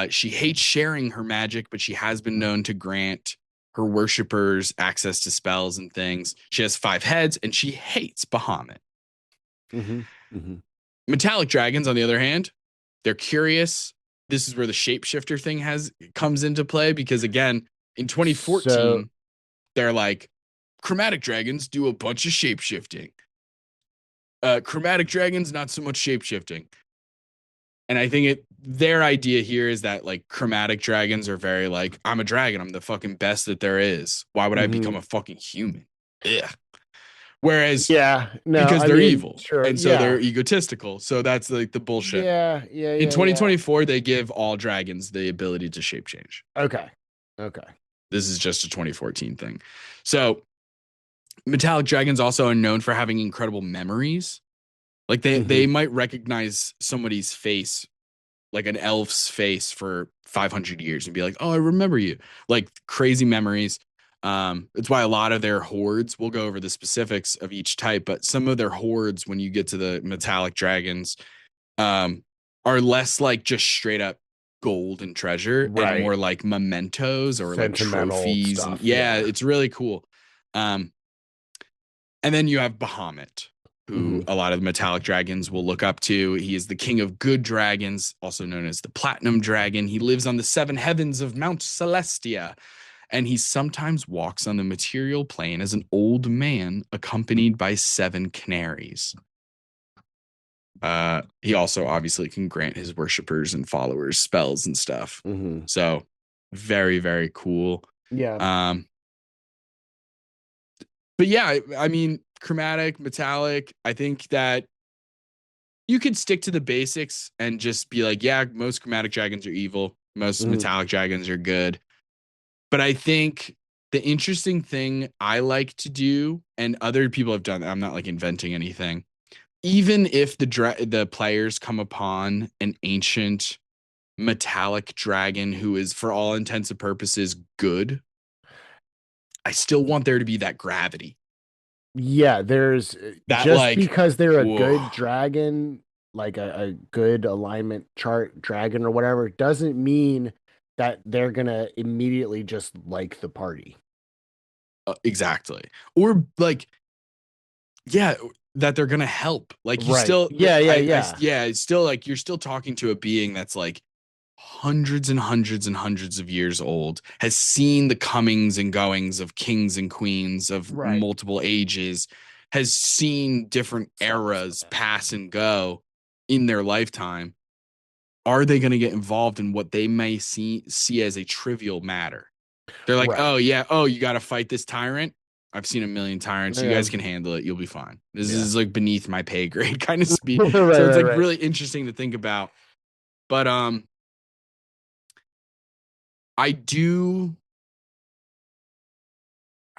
She hates sharing her magic, but she has been known to grant her worshippers access to spells and things. She has 5 heads, and she hates Bahamut. Metallic dragons, on the other hand, they're curious. This is where the shapeshifter thing comes into play, because again, in 2014, they're like, chromatic dragons do a bunch of shapeshifting. Chromatic dragons, not so much shapeshifting. And I think their idea here is that like chromatic dragons are very like, I'm a dragon. I'm the fucking best that there is. Why would I become a fucking human? Ugh. Whereas, because they're evil, sure, and so they're egotistical. So that's like the bullshit. In 2024, they give all dragons the ability to shape change. Okay. This is just a 2014 thing. So metallic dragons also are known for having incredible memories. Like they might recognize somebody's face, like an elf's face, for 500 years and be like, oh, I remember you. Like crazy memories. It's why a lot of their hordes, we'll go over the specifics of each type, but some of their hordes, when you get to the metallic dragons, are less like just straight up gold and treasure, and more like mementos or sentimental, like trophies. Stuff, and it's really cool. And then you have Bahamut, who a lot of the metallic dragons will look up to. He is the king of good dragons, also known as the platinum dragon. He lives on the 7 heavens of Mount Celestia, and he sometimes walks on the material plane as an old man accompanied by 7 canaries. He also obviously can grant his worshippers and followers spells and stuff. So very, very cool. Yeah. But yeah, I mean, chromatic, metallic, I think that you could stick to the basics and just be like, yeah, most chromatic dragons are evil. Most metallic dragons are good. But I think the interesting thing I like to do, and other people have done, I'm not like inventing anything. Even if the players come upon an ancient metallic dragon who is, for all intents and purposes, good, I still want there to be that gravity. Yeah, there's that, just like, because they're a good dragon, like a good alignment chart dragon or whatever, doesn't mean that they're gonna immediately just like the party. Exactly. Or like, yeah, that they're gonna help. Like you still, it's still like you're still talking to a being that's like hundreds and hundreds and hundreds of years old, has seen the comings and goings of kings and queens of multiple ages, has seen different eras pass and go in their lifetime. Are they going to get involved in what they may see as a trivial matter? They're like, oh yeah, you got to fight this tyrant. I've seen a million tyrants. You guys can handle it. You'll be fine. This is like beneath my pay grade kind of speed. So it's like really interesting to think about. But I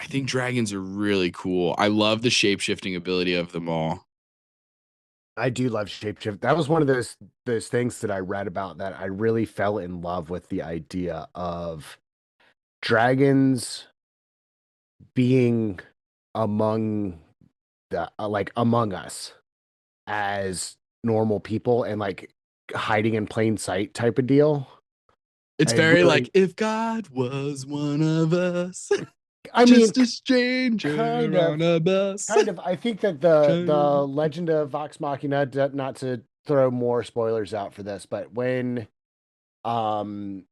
think dragons are really cool. I love the shape-shifting ability of them all. I do love shapeshift. That was one of those things that I read about that I really fell in love with, the idea of dragons being among among us as normal people and like hiding in plain sight type of deal. It's very like, if God was one of us, just a stranger on a bus. Kind of. I think that the Legend of Vox Machina, not to throw more spoilers out for this, but when um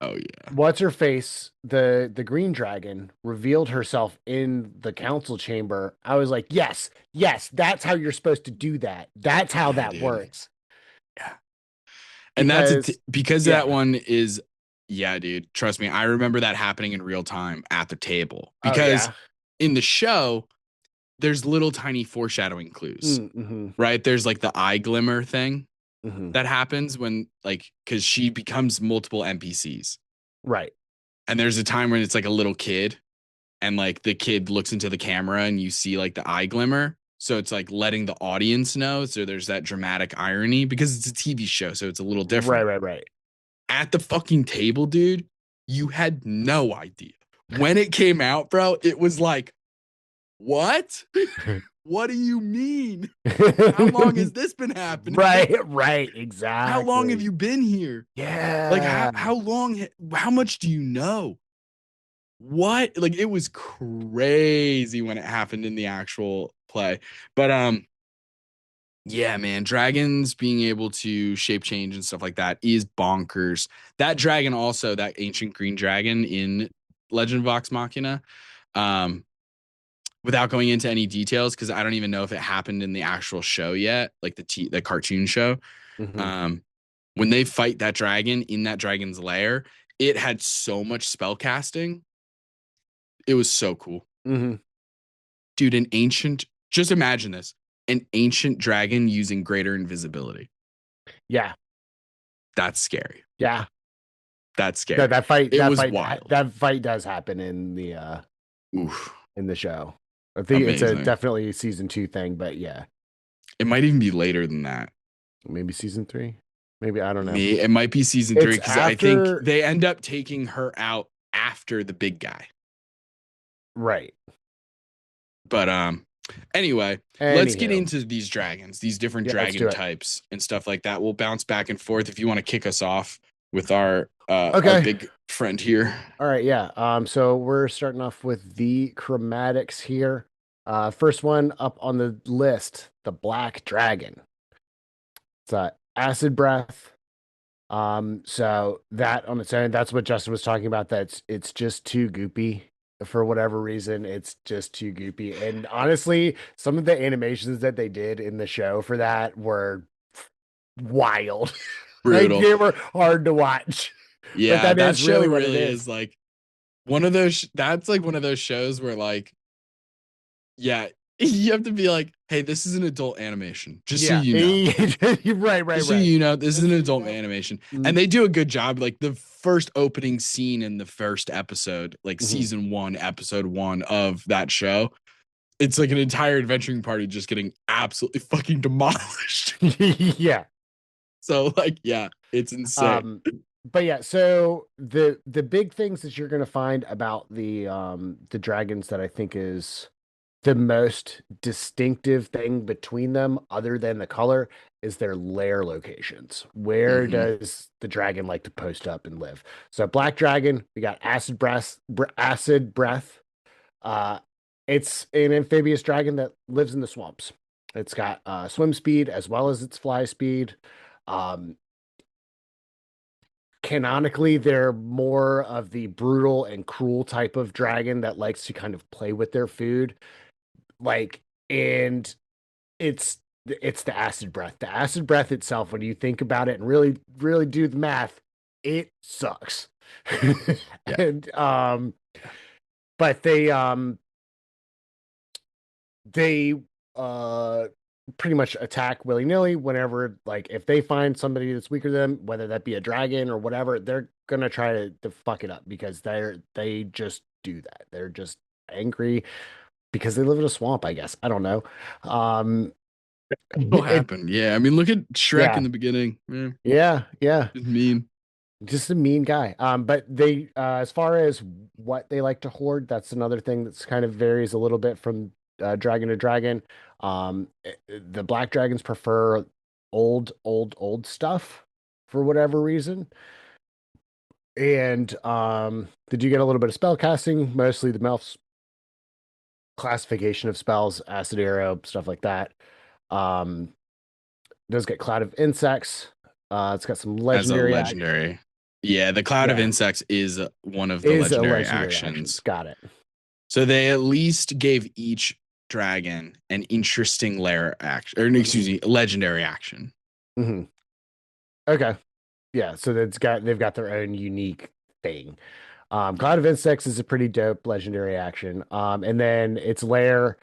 Oh yeah. what's her face, the green dragon revealed herself in the council chamber, I was like, yes, yes, that's how you're supposed to do that. That's how Yeah, that dude. works. Yeah. And Because because that yeah. one is, yeah, dude. Trust me, I remember that happening in real time at the table Oh because yeah. in the show, there's little tiny foreshadowing clues, Mm-hmm. right? There's like the eye glimmer thing Mm-hmm. that happens when, like, because she becomes multiple NPCs. Right. And there's a time when it's like a little kid and like the kid looks into the camera and you see like the eye glimmer. So it's like letting the audience know. So there's that dramatic irony because it's a TV show. So it's a little Right, different. right, right. At the fucking table, dude, you had no idea. When it came out, bro, it was like, what? What do you mean? How long has this been happening? Right, right, How long have exactly. you been here? Like Yeah. how long how much do you know? What? Like it was crazy when it happened in the actual play. But yeah, man, dragons being able to shape change and stuff like that is bonkers. That dragon also, that ancient green dragon in Legend of Vox Machina, um, without going into any details, because I don't even know if it happened in the actual show yet, like the cartoon show. Hmm. Um, when they fight that dragon in that dragon's lair, it had so much spell casting. It was so cool. Hmm. Dude, an ancient, just imagine this, an ancient dragon using greater invisibility. Yeah. That's scary. Yeah. That's No, scary. It was wild. that fight does happen Oof. in the show. I think it's a Amazing. definitely a season 2 thing, but yeah, It might even be later than that. maybe season 3. Maybe I don't know. Me, it might be season three It's because I think after they end up taking her out after the big guy. right. But anyway, let's get Anywho, into these dragons, these different yeah, let's do dragon it. types and stuff like that. We'll bounce back and forth if you want to kick us off with our Okay. big friend here. All right, yeah. So we're starting off with the chromatics here. First one up on the list, the black dragon. It's acid breath. So that on its own, that's what Justin was talking about. That's it's just too goopy for whatever reason. It's just too goopy. And honestly, some of the animations that they did in the show for that were wild. Like Brutal. they were hard to watch. But Yeah, that that is show really what it really is. is like one of those that's like one of those shows where like yeah, you have to be like, "Hey, this is an adult animation." Just so Yeah. you know. Right, right, Just so right. you know, this is Just an so you adult know. animation. And Mm, they do a good job. Like the first opening scene in the first episode, like mhm. season 1, episode 1 of that show, it's like an entire adventuring party just getting absolutely fucking demolished. Yeah. So like, yeah, it's insane. Um, but yeah, so the big things that you're gonna find about the dragons that I think is the most distinctive thing between them, other than the color, is their lair locations. Where Hmm. does the dragon like to post up and live? So black dragon, we got acid breath. Uh, it's an amphibious dragon that lives in the swamps. It's got swim speed as well as its fly speed. Um, Canonically, they're more of the brutal and cruel type of dragon that likes to kind of play with their food. Like, and it's the acid breath. The acid breath itself, when you think about it and really do the math, it sucks. Yeah. And but they uh pretty much attack willy-nilly whenever, like, if they find somebody that's weaker than them, whether that be a dragon or whatever, they're gonna try to fuck it up because they just do that. They're just angry because they live in a swamp, I guess. I don't know. Um What it happened? Yeah. I mean, look at Shrek yeah, in the beginning. Yeah. yeah. It's mean. Just a mean guy. But they as far as what they like to hoard, that's another thing that's kind of varies a little bit from dragon to dragon. The black dragons prefer old stuff for whatever reason. And they do get a little bit of spell casting, mostly the Melf's classification of spells, acid arrow, stuff like that. Um, does get Cloud of Insects. It's got some As a legendary legendary. Yeah, the Cloud of yeah, Insects is one of the is a legendary legendary action. actions. Got it. So they at least gave each dragon an interesting lair action, or excuse me, legendary action. Mm-hmm. Okay. Yeah, so they've got their own unique thing. Cloud of Insects is a pretty dope legendary action. And then its lair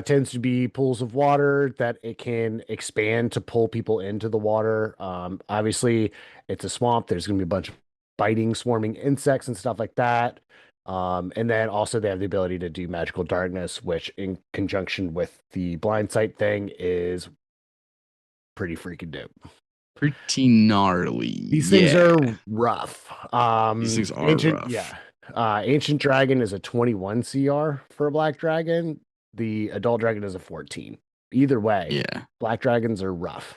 tends to be pools of water that it can expand to pull people into the water. Obviously, it's a swamp. There's going to be a bunch of biting, swarming insects and stuff like that. And then also they have the ability to do magical darkness, which in conjunction with the blind sight thing is pretty freaking dope. Pretty gnarly. These things Yeah. are rough. These things are rough. Yeah. Ancient Dragon is a 21 CR for a Black Dragon. The Adult Dragon is a 14. Either way, Yeah. Black Dragons are rough.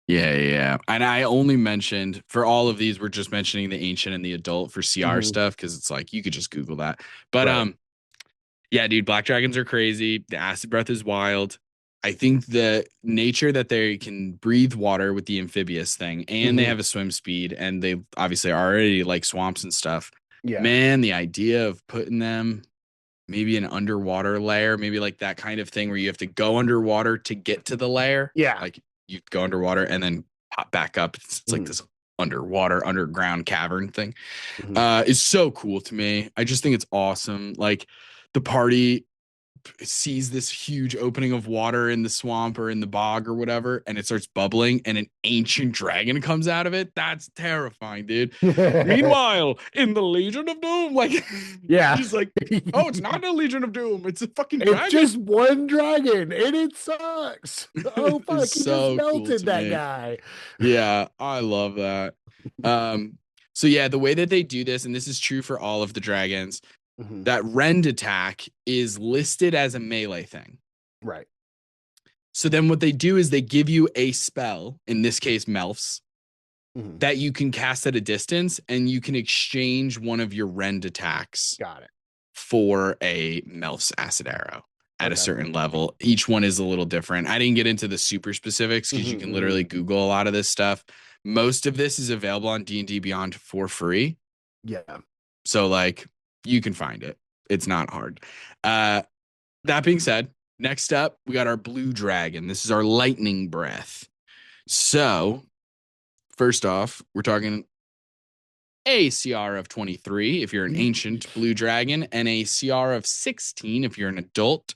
Yeah. And I only mentioned for all of these, we're just mentioning the ancient and the adult for CR stuff because it's like you could just Google that. But Right. yeah, dude, black dragons are crazy. The acid breath is wild. I think the nature that they can breathe water with the amphibious thing, and they have a swim speed, and they obviously are already like swamps and stuff. Yeah. Man, the idea of putting them maybe an underwater layer, maybe like that kind of thing where you have to go underwater to get to the layer. Yeah. Like you go underwater and then pop back up. It's like this underwater, underground cavern thing. Is so cool to me. I just think it's awesome. Like the party sees this huge opening of water in the swamp or in the bog or whatever, and it starts bubbling, and an ancient dragon comes out of it. That's terrifying, dude. Meanwhile, in the Legion of Doom, like, yeah, he's like, oh, it's not a Legion of Doom, it's a fucking it's dragon. just one dragon, and it sucks. Oh fuck, he so just cool melted to that me. guy. Yeah, I love that. So yeah, the way that they do this, and this is true for all of the dragons, that rend attack is listed as a melee thing. Right. So then what they do is they give you a spell, in this case, Melfs, that you can cast at a distance, and you can exchange one of your rend attacks. Got it. For a Melf's acid arrow at a certain level. Each one is a little different. I didn't get into the super specifics because you can literally Google a lot of this stuff. Most of this is available on D&D Beyond for free. Yeah. So like you can find it. It's not hard. That being said, next up, we got our blue dragon. This is our lightning breath. So first off, we're talking a CR of 23 if you're an ancient blue dragon, and a CR of 16 if you're an adult.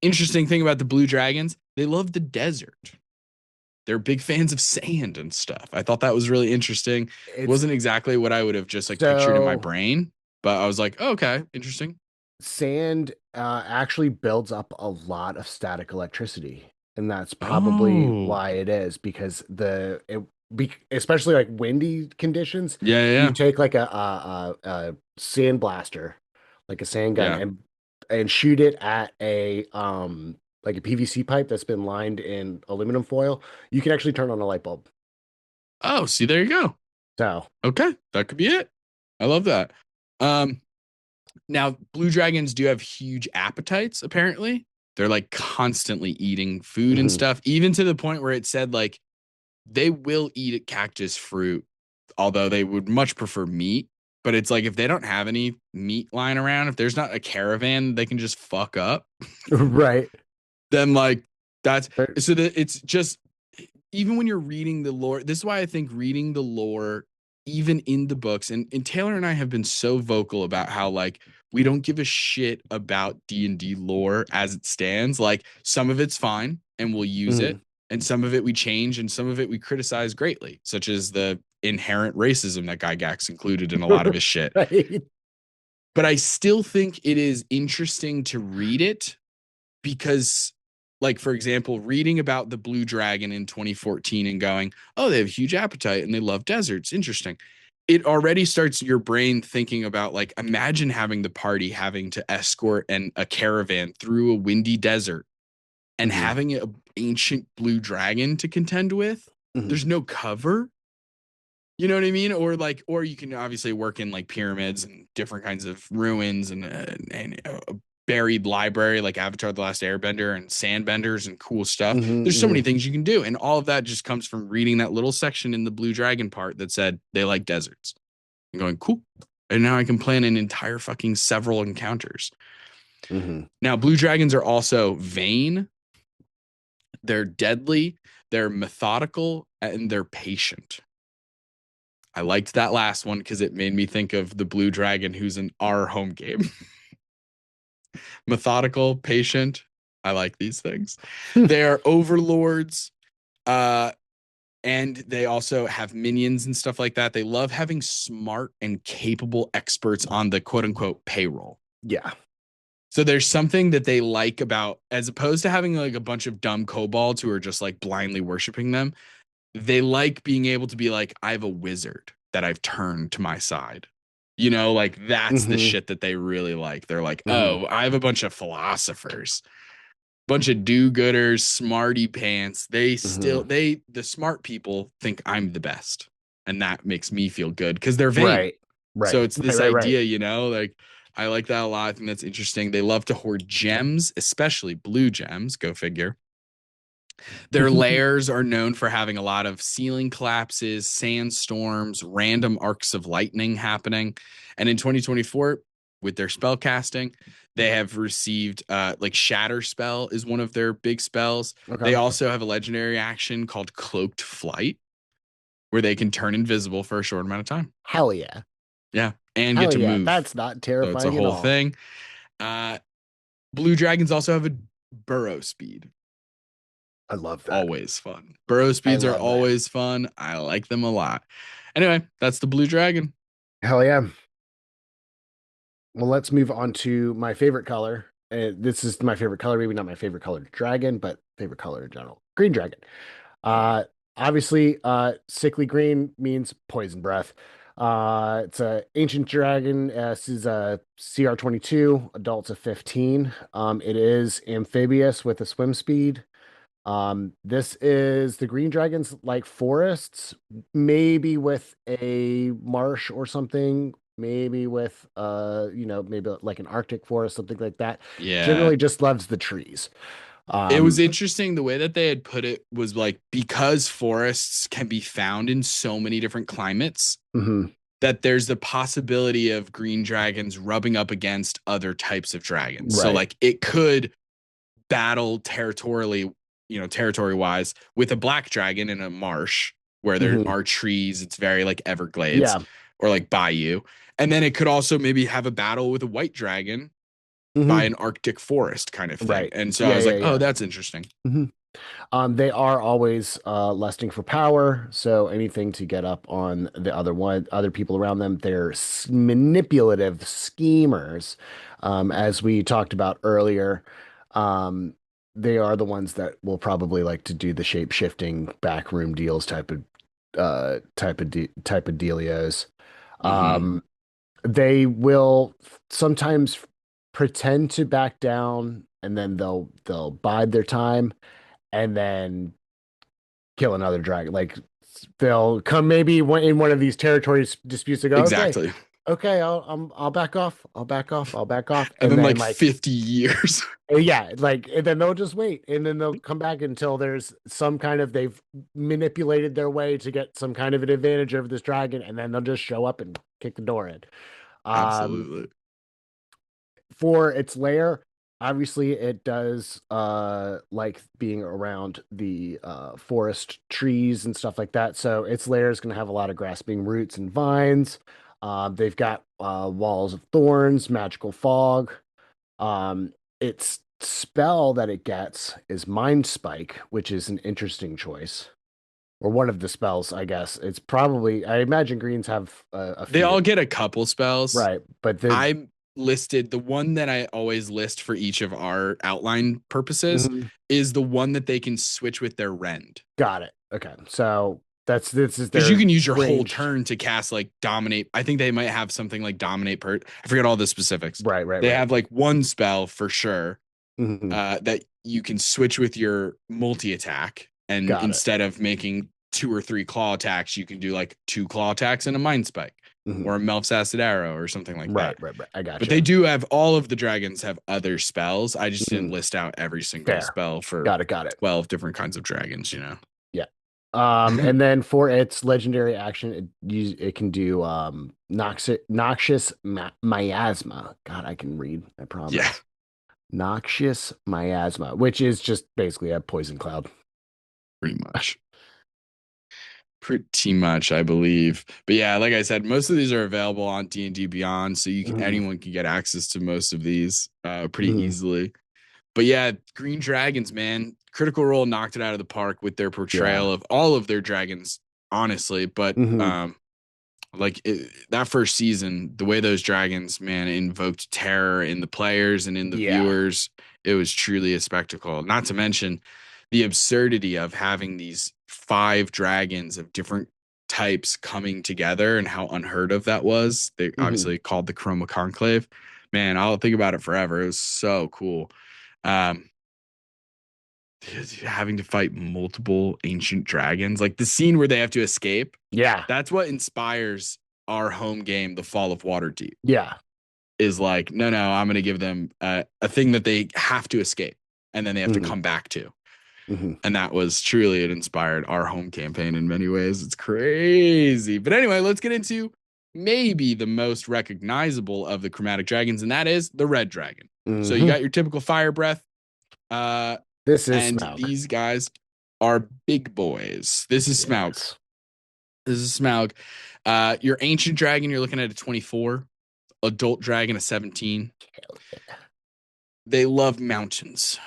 Interesting thing about the blue dragons, they love the desert. They're big fans of sand and stuff. I thought that was really interesting. It wasn't exactly what I would have just like pictured in my brain, but I was like, oh, okay, interesting. Sand actually builds up a lot of static electricity, and that's probably why it is, because especially like windy conditions. You take like a sand blaster, like a sand gun, and shoot it at a like a PVC pipe that's been lined in aluminum foil. You can actually turn on a light bulb. Oh, see, there you go. So okay, that could be it. I love that. Now, blue dragons do have huge appetites, apparently. They're like constantly eating food and stuff, even to the point where it said like they will eat a cactus fruit, although they would much prefer meat. But it's like if they don't have any meat lying around, if there's not a caravan they can just fuck up. Right. Then like that's so that it's just, even when you're reading the lore, this is why I think reading the lore, even in the books, and Taylor and I have been so vocal about how like we don't give a shit about D&D lore as it stands. Like some of it's fine and we'll use it, and some of it we change, and some of it we criticize greatly, such as the inherent racism that Gygax included in a lot of his shit. Right. But I still think it is interesting to read it because, like, for example, reading about the blue dragon in 2014 and going, oh, they have huge appetite and they love deserts. Interesting. It already starts your brain thinking about, like, imagine having the party having to escort a caravan through a windy desert and having an ancient blue dragon to contend with. There's no cover. You know what I mean? Or you can obviously work in like pyramids and different kinds of ruins and buried library like Avatar: The Last Airbender and Sandbenders and cool stuff. Mhm, There's so many mhm. things you can do. And all of that just comes from reading that little section in the Blue Dragon part that said they like deserts. And going, cool. And now I can plan an entire fucking several encounters. Mhm. Now, Blue Dragons are also vain. They're deadly. They're methodical and they're patient. I liked that last one because it made me think of the Blue Dragon who's in our home game. Methodical, patient. I like these things. They are overlords. And they also have minions and stuff like that. They love having smart and capable experts on the quote unquote payroll. Yeah. So there's something that they like about, as opposed to having like a bunch of dumb kobolds who are just like blindly worshiping them, they like being able to be like, I have a wizard that I've turned to my side. You know, like that's the Mhm. shit that they really like. They're like, Mhm. oh, I have a bunch of philosophers, bunch of do-gooders, smarty pants. Mhm. The smart people think I'm the best. And that makes me feel good because they're vain. Right. So Right. it's Right. this Right. Right. idea, you know, like I like that a lot. I think that's interesting. They love to hoard gems, especially blue gems. Go figure. Their lairs are known for having a lot of ceiling collapses, sandstorms, random arcs of lightning happening. And in 2024, with their spell casting, they have received like Shatter Spell is one of their big spells. They Okay. also have a legendary action called Cloaked Flight, where they can turn invisible for a short amount of time. Hell yeah. Yeah. And get Hell to yeah. move. That's not So it's a terrifying at whole all. thing. Uh, Blue dragons also have a burrow speed. I love that. Always fun. Burrow I speeds are love that. always fun. I like them a lot. Anyway, that's the blue dragon. Hell yeah. Well, let's move on to my favorite color. This is my favorite color, maybe not my favorite colored dragon, but favorite color in general. Green dragon. Uh, obviously, sickly green means poison breath. It's a ancient dragon. This is a CR22, adults of 15. It is amphibious with a swim speed. This is the green dragons like forests, maybe with a marsh or something, maybe with maybe like an Arctic forest, something like that. Yeah. Generally just loves the trees. It was Um, interesting. The way that they had put it was like because forests can be found in so many different climates, mhm, that there's the possibility of green dragons rubbing up against other types of dragons. So right. like it could battle territorially, territory wise with a black dragon in a marsh where there Mhm. are trees. It's very like Everglades Yeah. or like bayou. And then it could also maybe have a battle with a white dragon by Mhm. an Arctic forest kind of thing. Right. And so I Yeah, was yeah, like, oh, yeah. that's interesting. Mhm. They are always lusting for power, so anything to get up on the other people around them. They're manipulative schemers, as we talked about earlier. Um, they are the ones that will probably like to do the shape shifting backroom deals type of dealios. Hmm. Um, they will sometimes pretend to back down, and then they'll bide their time and then kill another dragon. Like they'll come maybe in one of these territory disputes and go, okay, Exactly. okay, I'll back off, I'll back off, And and then then like like 50 years. yeah, like and then they'll just wait, and then they'll come back until there's some kind of they've manipulated their way to get some kind of an advantage over this dragon, and then they'll just show up and kick the door in. Um, Absolutely. for its lair, obviously it does like being around the forest trees and stuff like that. So its lair is going to have a lot of grasping roots and vines. They've got walls of thorns, magical fog. Its spell that it gets is Mind Spike, which is an interesting choice. Or one of the spells, I guess. It's probably, I imagine greens have a They few. all get a couple spells. Right. But the I listed the one that I always list for each of our outline purposes Mhm. is the one that they can switch with their rend. Got it. Okay. So this is Because you their can use your whole ranged. turn to cast like dominate. I think they might have something like dominate per. I forget all the specifics. Right, right, They right. have like one spell for sure Mhm. that you can switch with your multi attack. And Got it. instead of making 2 or 3 claw attacks, you can do like 2 claw attacks and a mind spike. Mhm. or a Melf's Acid Arrow or something like Right, that. right, right. I But gotcha. they do have, all of the dragons have other spells. I just didn't Mhm. list out every single Fair. spell for Got it. 12 different kinds of dragons, you know. Yeah. And then for its legendary action, it can do noxious miasma. God, I can read, I Yeah, promise. Noxious miasma, which is just basically a poison cloud. pretty much. Pretty much, I believe. But yeah, like I said, most of these are available on D&D Beyond, so Mhm. anyone can get access to most of these pretty Mhm. easily. But yeah, Green Dragons, man, Critical Role knocked it out of the park with their Yeah. portrayal of all of their dragons, honestly. But Mhm. that first season, the way those dragons, man, invoked terror in the players and in the Yeah. viewers, it was truly a spectacle. Not to mention the absurdity of having these 5 dragons of different types coming together and how unheard of that was. They Mhm. obviously called the Chroma Conclave. Man, I'll think about it forever. It was so cool. Um, Having to fight multiple ancient dragons, like the scene where they have to escape, Yeah. that's what inspires our home game, The Fall of Waterdeep. Yeah. Is like, no, I'm going to give them a thing that they have to escape and then they have to Mhm. come back to. Mhm. And that was truly, it inspired our home campaign in many ways. It's crazy. But anyway, let's get into maybe the most recognizable of the chromatic dragons, and that is the red dragon. So you Mhm. got your typical fire breath. This is And Smaug. these guys are big boys. This is Smaug. Yes. This is Smaug. Your ancient dragon, you're looking at a 24. Adult dragon, a 17. They love mountains.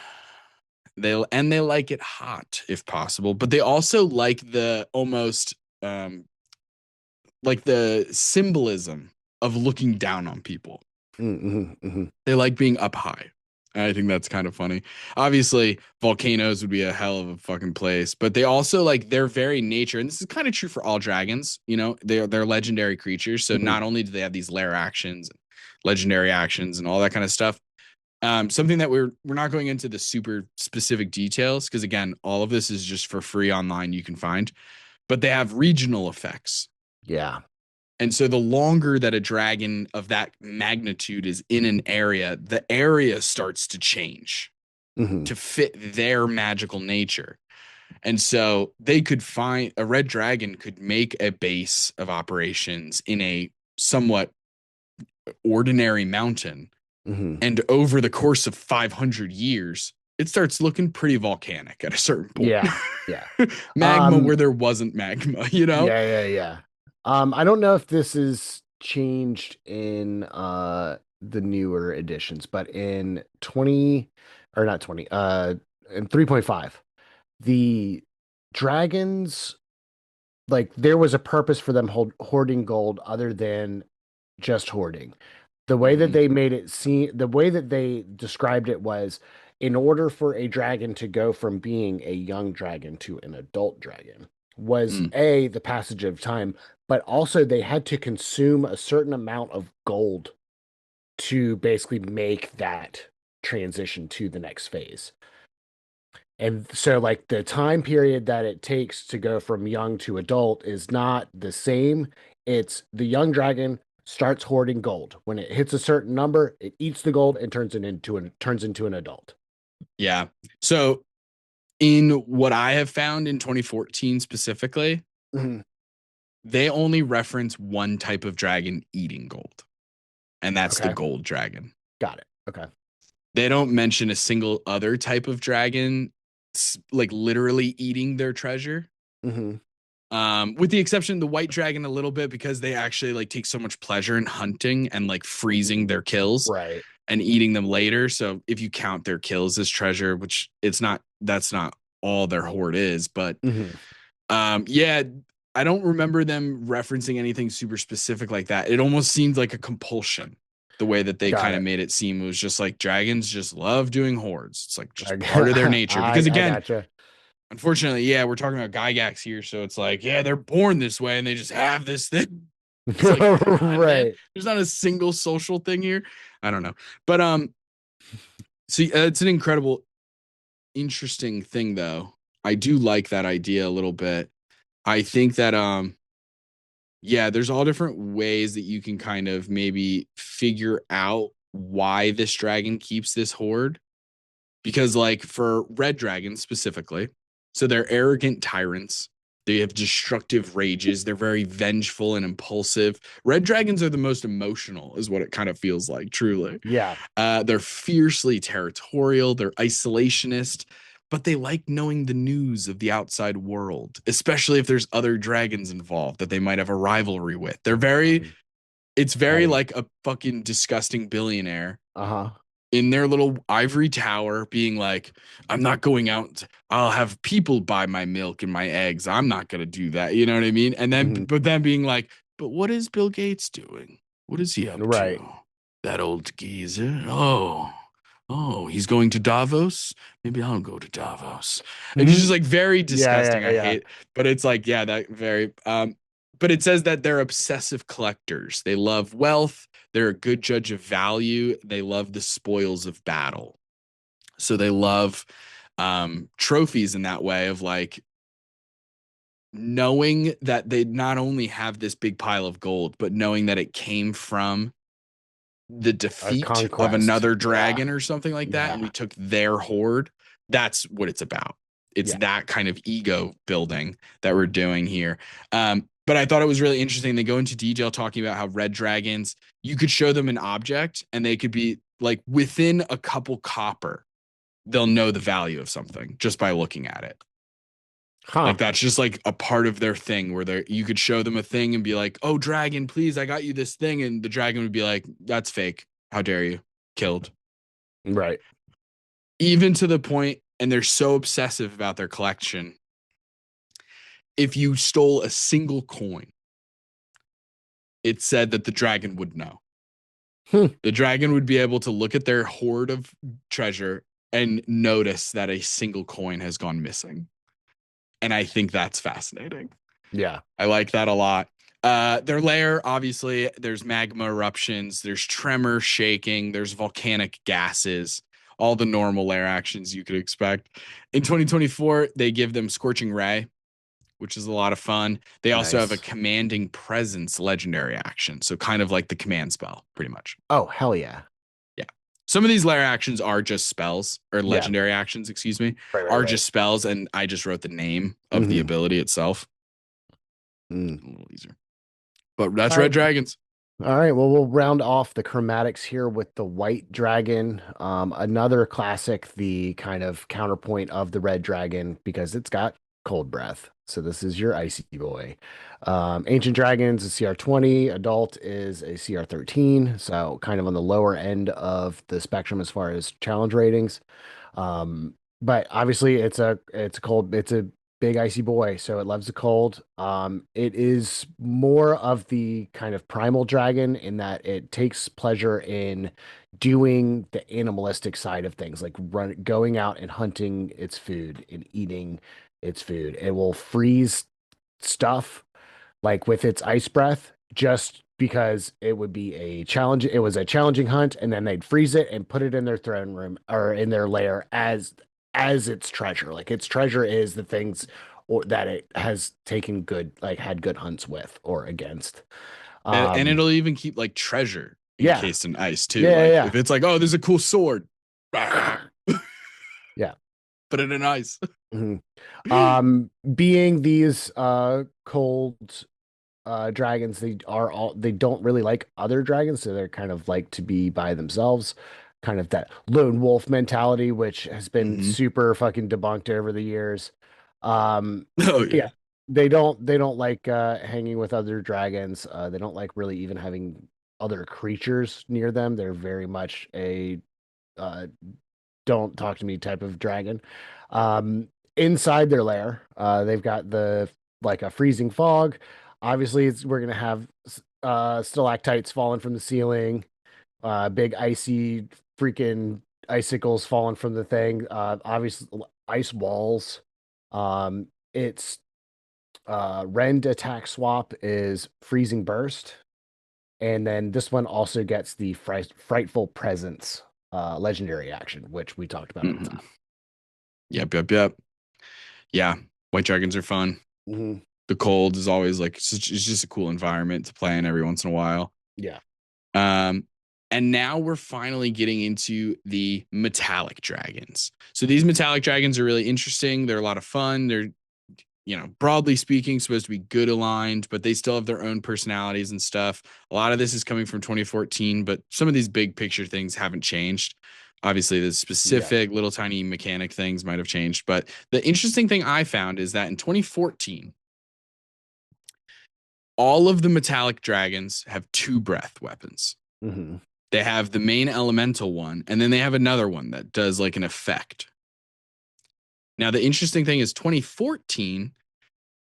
They like it hot if possible, but they also like the almost like the symbolism of looking down on people. Mhm. Mhm. They like being up high. I think that's kind of funny. Obviously, volcanoes would be a hell of a fucking place, but they also like their very nature, and this is kind of true for all dragons. You know, they're legendary creatures. So Mhm. not only do they have these lair actions, legendary actions, and all that kind of stuff. Something that we're not going into the super specific details because again, all of this is just for free online. You can find, but they have regional effects. Yeah. And so the longer that a dragon of that magnitude is in an area, the area starts to change Mhm. to fit their magical nature. And so they could find a red dragon could make a base of operations in a somewhat ordinary mountain. Mhm. And over the course of 500 years, it starts looking pretty volcanic at a certain point. Yeah. Yeah. Magma Um, where there wasn't magma, you know? yeah. I don't know if this is changed in the newer editions, but in 20 or not 20, in 3.5, the dragons, like there was a purpose for them hoarding gold other than just hoarding. The way that Mm-hmm. they made it seem, the way that they described it was in order for a dragon to go from being a young dragon to an adult dragon was Mm. the passage of time, but also they had to consume a certain amount of gold to basically make that transition to the next phase. And so, like, the time period that it takes to go from young to adult is not the same. It's the young dragon starts hoarding gold. When it hits a certain number, it eats the gold and turns into an adult. Yeah. So in what I have found in 2014 specifically, Mhm. they only reference one type of dragon eating gold, and that's the Okay, gold dragon. got it. Okay. They don't mention a single other type of dragon like literally eating their treasure. Hmm. With the exception of the white dragon a little bit because they actually like take so much pleasure in hunting and like freezing their kills Right. and eating them later. So if you count their kills as treasure, which that's not all their hoard is, but Hmm. yeah, I don't remember them referencing anything super specific like that. It almost seemed like a compulsion. The way that they Got kind of it. made it seem was just like dragons just love doing hordes. It's like just part of their nature. Because I again, gotcha. unfortunately, yeah, we're talking about Gygax here, so it's like, yeah, they're born this way and they just have this thing. It's like, come on, man. Right. There's not a single social thing here. I don't know. But see, it's an incredible, interesting thing though. I do like that idea a little bit. I think that Yeah, there's all different ways that you can kind of maybe figure out why this dragon keeps this horde. Because, like, for red dragons specifically, so they're arrogant tyrants. They have destructive rages. They're very vengeful and impulsive. Red dragons are the most emotional, is what it kind of feels like, truly. Yeah. They're fiercely territorial. They're isolationist, but they like knowing the news of the outside world, especially if there's other dragons involved that they might have a rivalry with. It's very Petty. like a fucking disgusting billionaire Uh-huh. in their little ivory tower being like, I'm not going out. I'll have people buy my milk and my eggs. I'm not going to do that. You know what I mean? And then, Mhm. but then being like, but what is Bill Gates doing? What is he up Right. to? That old geezer. Oh, he's going to Davos. Maybe I'll go to Davos. It's Mhm. just like very Yeah, disgusting. yeah, I yeah. hate, but it's like, yeah, that very, but it says that they're obsessive collectors. They love wealth. They're a good judge of value. They love the spoils of battle. So they love trophies in that way of like knowing that they not only have this big pile of gold, but knowing that it came from the A defeat of conquest. another Yeah. dragon or something like that. And Yeah. we took their horde. That's what it's about. It's Yeah. that kind of ego building that we're doing here. But I thought it was really interesting. They go into detail talking about how red dragons, you could show them an object and they could be like within a couple copper, they'll know the value of something just by looking at it. Huh. Like that's just like a part of their thing where they you could show them a thing and be like, "Oh, dragon, please, I got you this thing," and the dragon would be like, "That's fake. How dare you?" Killed. Right. Even to the point, and they're so obsessive about their collection. If you stole a single coin, it said that the dragon would know. Hmm. The dragon would be able to look at their hoard of treasure and notice that a single coin has gone missing. And I think that's fascinating. Yeah. I like that a lot. Their lair, obviously, there's magma eruptions, there's tremor shaking, there's volcanic gases, all the normal lair actions you could expect. In 2024, they give them Scorching Ray, which is a lot of fun. They also have a Nice. Commanding Presence legendary action. So kind of like the command spell, pretty much. Oh, hell yeah. Yeah. Some of these lair actions are just spells, or Yeah. legendary actions, excuse me, Right, right, are right. just spells. And I just wrote the name of the Mhm. ability itself. Mm. A little easier. But that's All Red right. Dragons. All right. Well, we'll round off the chromatics here with the white dragon. Another classic, the kind of counterpoint of the red dragon because it's got cold breath. So this is your icy boy. Ancient Dragons is CR20. Adult is a CR13. So kind of on the lower end of the spectrum as far as challenge ratings. But obviously it's a big icy boy, so it loves the cold. It is more of the kind of primal dragon in that it takes pleasure in doing the animalistic side of things, like going out and hunting its food and eating its food. It will freeze stuff like with its ice breath just because it would be a challenge. It was a challenging hunt, and then they'd freeze it and put it in their throne room or in their lair as its treasure. Like its treasure is the things or that it has taken good, like had good hunts with or against. And Um, it'll even keep like treasure yeah, encased in ice too. yeah, Like yeah, if it's like, oh, there's a cool sword, yeah. Yeah. put it in ice. Mhm. Being these cold dragons, they don't really like other dragons, so they're kind of like to be by themselves, kind of that lone wolf mentality, which has been Mm-hmm. super fucking debunked over the years. Oh Yeah, yeah. they don't like hanging with other dragons. They don't like really even having other creatures near them. They're very much a uh don't talk to me type of dragon. Um, Inside their lair, they've got the like a freezing fog. Obviously, we're gonna have stalactites falling from the ceiling, big icy freaking icicles falling from the thing. Obviously, ice walls. Its rend attack swap is freezing burst, and then this one also gets the frightful presence legendary action, which we talked about at the Mm-hmm. top. Yep. Yeah. White dragons are fun. Mhm. The cold is always like it's just a cool environment to play in every once in a while. Yeah. And now we're finally getting into the metallic dragons. So these metallic dragons are really interesting. They're a lot of fun. They're, broadly speaking, supposed to be good aligned, but they still have their own personalities and stuff. A lot of this is coming from 2014, but some of these big picture things haven't changed. Obviously, the specific little tiny mechanic things might have changed. But the interesting thing I found is that in 2014, all of the metallic dragons have 2 breath weapons. Mm-hmm. They have the main elemental one, and then they have another one that does like an effect. Now, the interesting thing is 2014,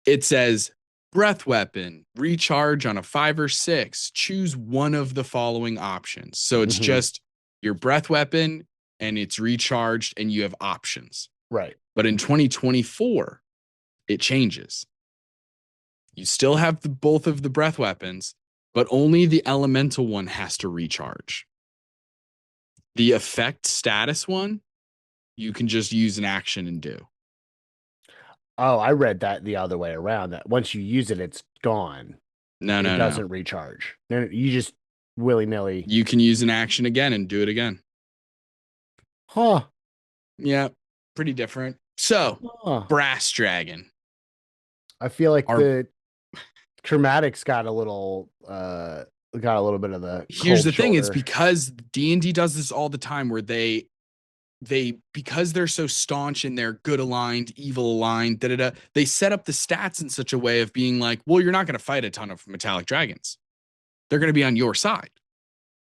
it says breath weapon, recharge on a 5 or 6, choose one of the following options. So it's just your breath weapon and it's recharged and you have options. Right. But in 2024, it changes. You still have both of the breath weapons, but only the elemental one has to recharge. The effect status one, you can just use an action and do. Oh, I read that the other way around. That once you use it, it's gone. No, It no, doesn't no. recharge. No, you just willy-nilly. You can use an action again and do it again. Huh. Yeah, pretty different. So, Brass Dragon. I feel like the chromatics got a little bit of the Here's the thing, it's shoulder. because D&D does this all the time where they because they're so staunch and they're good aligned, evil aligned, they set up the stats in such a way of being like, well, you're not going to fight a ton of metallic dragons. They're going to be on your side.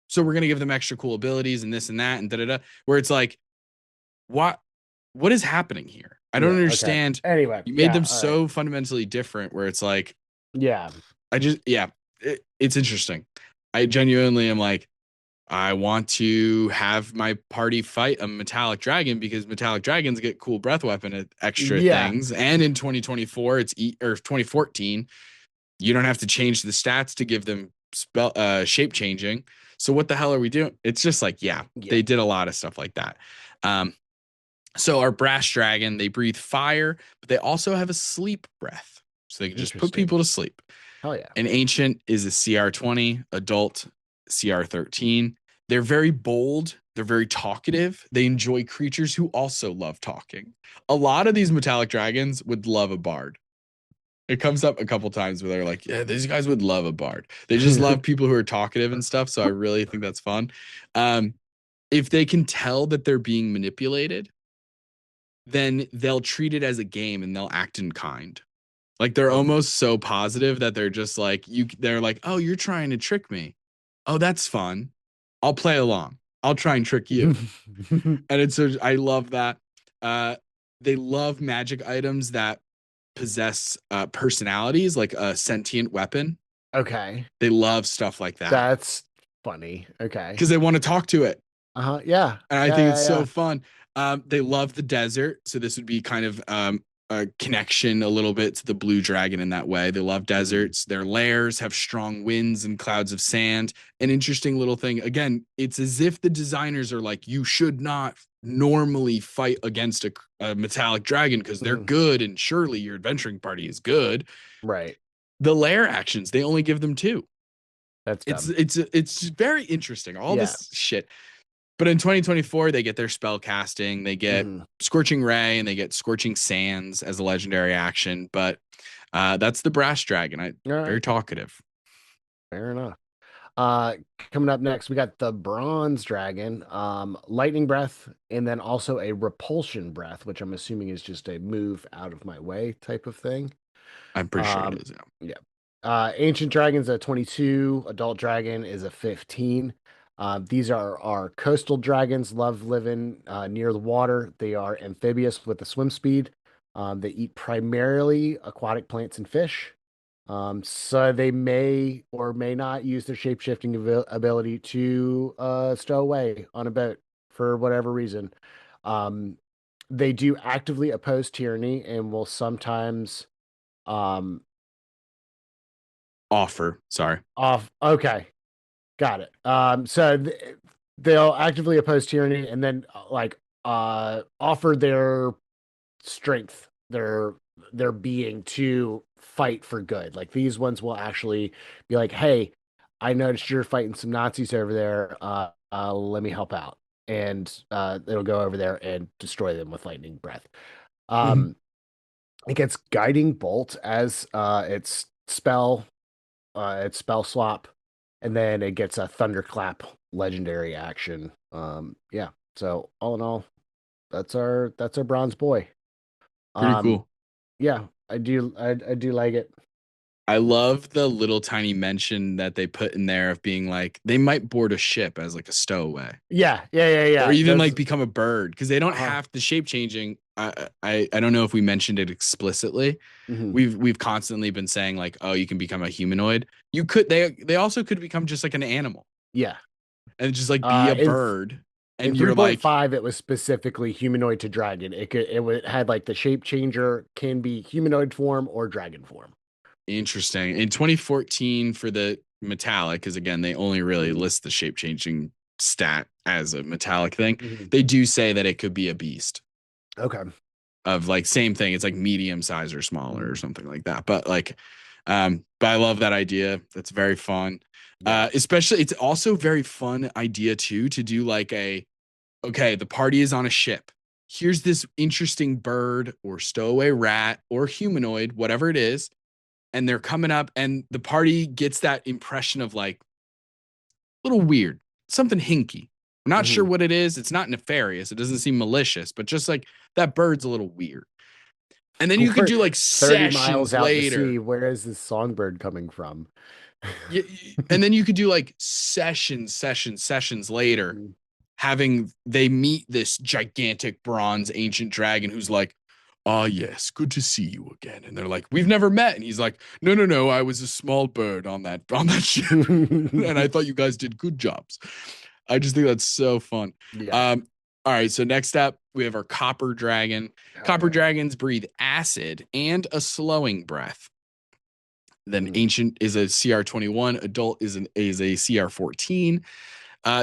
So we're going to give them extra cool abilities and this and that and where it's like, what is happening here? I don't understand. Okay. Anyway, you made them so fundamentally different where it's like, it's interesting. I genuinely am like, I want to have my party fight a metallic dragon because metallic dragons get cool breath weapon extra things. And in 2024, or 2014, you don't have to change the stats to give them shape changing. So what the hell are we doing? It's just like, they did a lot of stuff like that. So our brass dragon, they breathe fire, but they also have a sleep breath. So they can just put people to sleep. Hell yeah. An ancient is a CR20, adult CR13. They're very bold. They're very talkative. They enjoy creatures who also love talking. A lot of these metallic dragons would love a bard. It comes up a couple times where they're like, yeah, these guys would love a bard. They just love people who are talkative and stuff. So I really think that's fun. If they can tell that they're being manipulated, then they'll treat it as a game and they'll act in kind. Like they're almost so positive that they're just like, they're like, oh, you're trying to trick me. Oh, that's fun. I'll play along. I'll try and trick you. And I love that. They love magic items that possess personalities, like a sentient weapon. Okay. They love stuff like that. That's funny. Okay. Because they want to talk to it. Yeah. And I think it's so fun. They love the desert. So this would be kind of a connection a little bit to the blue dragon in that way. They love deserts. Their lairs have strong winds and clouds of sand. An interesting little thing. Again, it's as if the designers are like, you should not normally fight against a metallic dragon because they're good and surely your adventuring party is good. Right. The lair actions, they only give them 2. That's dumb. It's very interesting. All this shit. But in 2024, they get their spell casting, they get Scorching Ray, and they get Scorching Sands as a legendary action. But that's the Brass Dragon. Very talkative. Fair enough. Coming up next, we got the Bronze Dragon, Lightning Breath, and then also a Repulsion Breath, which I'm assuming is just a move out of my way type of thing. I'm pretty sure it is. Yeah. Ancient Dragon's a 22. Adult Dragon is a 15. These are our coastal dragons, love living near the water. They are amphibious with a swim speed. They eat primarily aquatic plants and fish. So they may or may not use their shape-shifting ability to stow away on a boat for whatever reason. They do actively oppose tyranny and will sometimes okay. Got it. So they'll actively oppose tyranny and then offer their strength, their being to fight for good. Like these ones will actually be like, hey, I noticed you're fighting some Nazis over there. Let me help out. And it'll go over there and destroy them with lightning breath. Mhm. Um, it gets guiding bolt as its spell swap, and then it gets a thunderclap legendary action. Yeah. So all in all, that's our bronze boy. Pretty Um, cool. yeah, I do like it. I love the little tiny mention that they put in there of being like they might board a ship as like a stowaway Yeah, yeah, yeah, or yeah. even Those like become a bird because they don't uh have the shape changing. I don't know if we mentioned it explicitly. mhm. We've constantly been saying like, oh, you can become a humanoid. You could they also could become just like an animal Yeah. and just like be a In bird. in And you're like 3.5 it was specifically humanoid to dragon. Had like the shape changer can be humanoid form or dragon form. interesting. In 2014 for the metallic, because again, they only really Mhm. list the shape changing stat as a metallic thing. Mhm. They do say that it could be a beast Okay. of like same thing. It's like medium size or smaller or Mhm. something like that. But like, but I love that idea. That's very fun. Yeah. Especially it's also very fun idea too to do like a okay, the party is on a ship. Here's this interesting bird or stowaway rat or humanoid, whatever it is, and they're coming up, and the party gets that impression of like a little weird, something hinky. I'm not sure Mhm. what it is. It's not nefarious. It doesn't seem malicious, but just like that bird's a little weird. And then you could We're do like 30 miles sessions out to sea. later. Where is this songbird coming from? And then you could do like sessions later, Mhm. having they meet this gigantic bronze ancient dragon who's like, ah, yes, good to see you again. And they're like, we've never met. And he's like, no, no, no, I was a small bird on that ship. And I thought you guys did good jobs. I just think that's so fun. Yeah. All right, so next up, we have our copper dragon. Hell Copper yeah. dragons breathe acid and a slowing breath. Then Mhm. ancient is a CR21, adult is a CR14.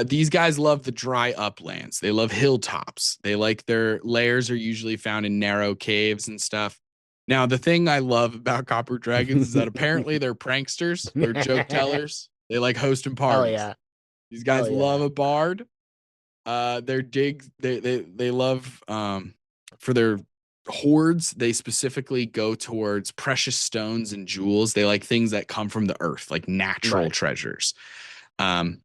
These guys love the dry uplands. They love hilltops. They like their lairs are usually found in narrow caves and stuff. Now, the thing I love about copper dragons is that apparently they're pranksters, they're joke tellers. They like hosting Hell parties. yeah. These Hell guys love yeah. a bard. They're dig they love for their hoards, they specifically go towards precious stones and jewels. They like things that come from the earth, like natural Right. treasures. Um,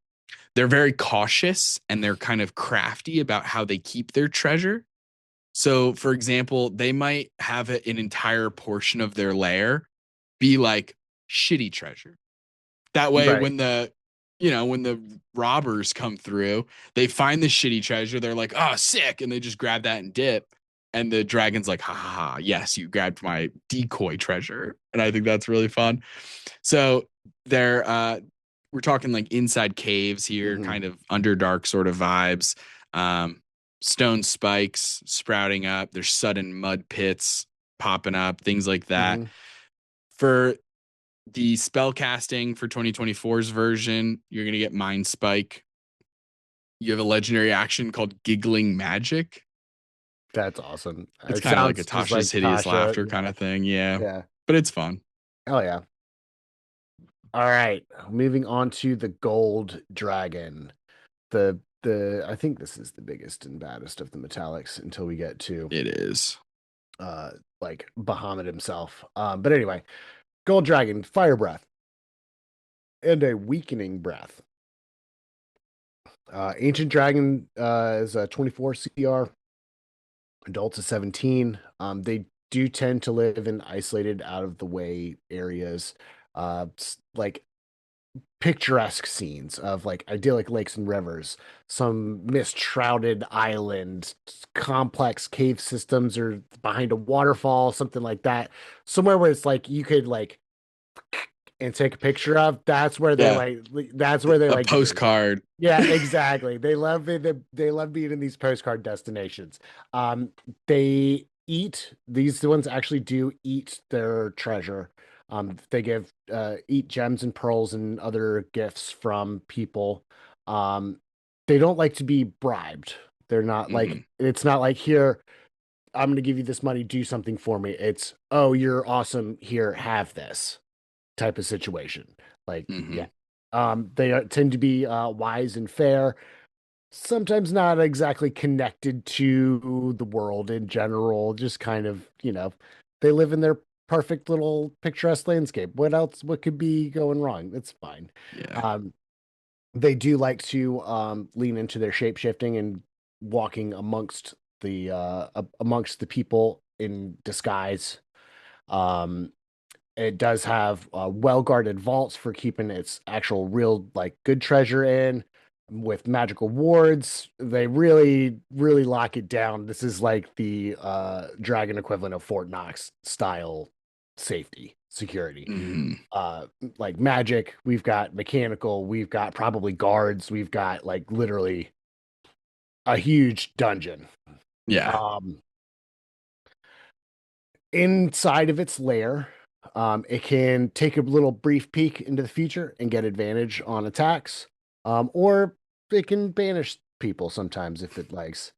they're very cautious and they're kind of crafty about how they keep their treasure. So, for example, they might have an entire portion of their lair be like shitty treasure. That way, Right. when the robbers come through, they find the shitty treasure. They're like, "Oh, sick!" And they just grab that and dip. And the dragon's like, "Ha ha ha! Yes, you grabbed my decoy treasure." And I think that's really fun. So they're we're talking like inside caves here, Mhm. kind of underdark sort of vibes. Um, Stone spikes sprouting up. There's sudden mud pits popping up, things like that. Mhm. For the spell casting for 2024's version, you're going to get Mind Spike. You have a legendary action called Giggling Magic. That's awesome. It's It kind of like a sounds just Tasha's like Hideous Tasha. Laughter kind Yeah. of thing. Yeah. Yeah. But it's fun. Hell yeah. All right. Moving on to the gold dragon. The I think this is the biggest and baddest of the metallics until we get to It is. uh like Bahamut himself. But anyway, gold dragon, fire breath, and a weakening breath. Ancient dragon is a 24 CR, adults is 17. They do tend to live in isolated, out of the way areas, like picturesque scenes of like idyllic lakes and rivers, some mist shrouded island, complex cave systems, or behind a waterfall, something like that. Somewhere where it's like you could like and take a picture of. That's where they Yeah. like. That's where they A like to be. postcard. Yeah, exactly. They love it. They love being in these postcard destinations. They eat these ones actually do eat their treasure. They give eat gems and pearls and other gifts from people. They don't like to be bribed. They're not like Mhm. it's not like here. I'm going to give you this money, do something for me. It's, oh, you're awesome. Here, have this type of situation. Like, Mm-hmm. yeah. Tend to be wise and fair, sometimes not exactly connected to the world in general, just kind of, they live in their perfect little picturesque landscape. What else? What could be going wrong? It's fine. Yeah. Um, they do like to lean into their shape shifting and walking amongst the people in disguise. Um, it does have well guarded vaults for keeping its actual real like good treasure in with magical wards. They really, really lock it down. This is like the dragon equivalent of Fort Knox style safety security. Mm-hmm. Uh like magic, we've got mechanical, we've got probably guards, we've got like literally a huge dungeon. Yeah. Um inside of its lair, it can take a little brief peek into the future and get advantage on attacks, or it can banish people sometimes if it likes.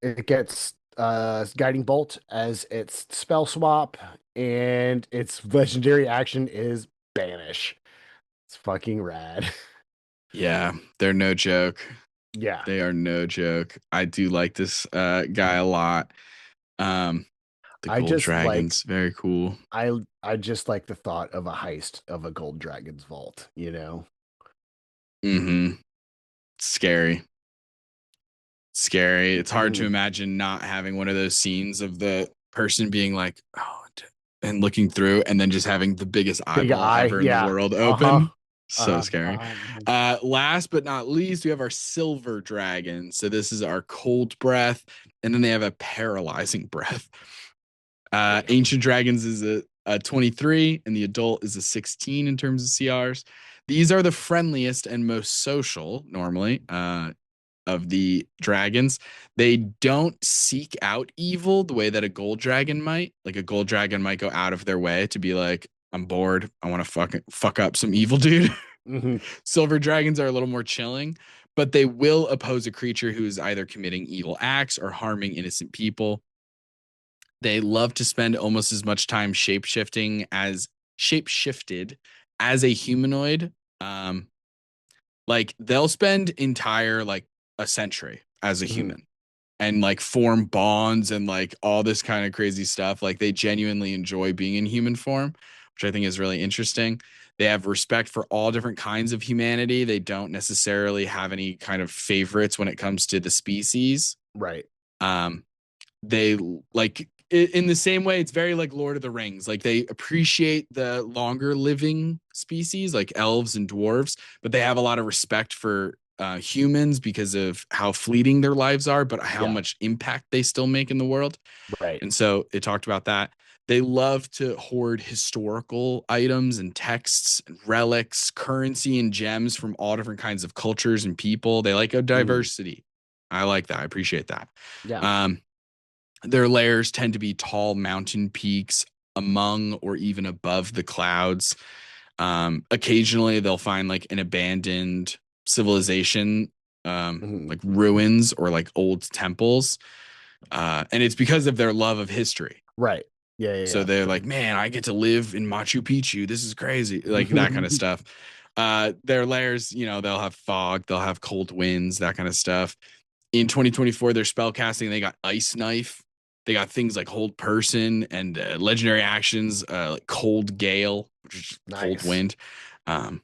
It gets Guiding Bolt as its spell swap, and its legendary action is Banish. It's fucking rad. Yeah. They're no joke. Yeah. They are no joke. I do like this guy a lot. Um, the I gold just like dragons, very cool. I just like the thought of a heist of a gold dragon's vault, Mm-hmm. Scary. Scary. It's hard to Mhm. imagine not having one of those scenes of the person being like, oh, and looking through, and then just having the biggest Big eyeball eye, ever in the yeah. world Uh-huh. open. So scary. Mhm. Last but not least, we have our silver dragon. So this is our cold breath, and then they have a paralyzing breath. Damn. Ancient Dragons is a 23, and the adult is a 16 in terms of CRs. These are the friendliest and most social normally of the dragons. They don't seek out evil the way that a gold dragon might. Like a gold dragon might go out of their way to be like, I'm bored. I want to fuck up some evil dude. Hmm. Silver dragons are a little more chilling, but they will oppose a creature who is either committing evil acts or harming innocent people. They love to spend almost as much time shape shifted as a humanoid. Um, like they'll spend entire like a century as a Hmm. human and like form bonds and like all this kind of crazy stuff. Like they genuinely enjoy being in human form, which I think is really interesting. They have respect for all different kinds of humanity. They don't necessarily have any kind of favorites when it comes to the species. Right. Um, they like in the same way it's very like Lord of the Rings, like they appreciate the longer living species like elves and dwarves, but they have a lot of respect for humans because of how fleeting their lives are but how Yeah. much impact they still make in the world. Right. And so it talked about that. They love to hoard historical items and texts and relics, currency and gems from all different kinds of cultures and people. They like a Hmm. diversity. I like that. I appreciate that. Yeah. um their layers tend to be tall mountain peaks among or even above the clouds. Occasionally, they'll find like an abandoned civilization, Hmm. like ruins or like old temples. And it's because of their love of history. Right. Yeah. So Yeah. they're like, man, I get to live in Machu Picchu. This is crazy. Like that kind of Yeah. stuff. Their layers, they'll have fog, they'll have cold winds, that kind of stuff. In 2024, their spell casting, they got Ice Knife. They got things like Hold Person and legendary actions like Cold Gale, which is cold Nice. wind. Um,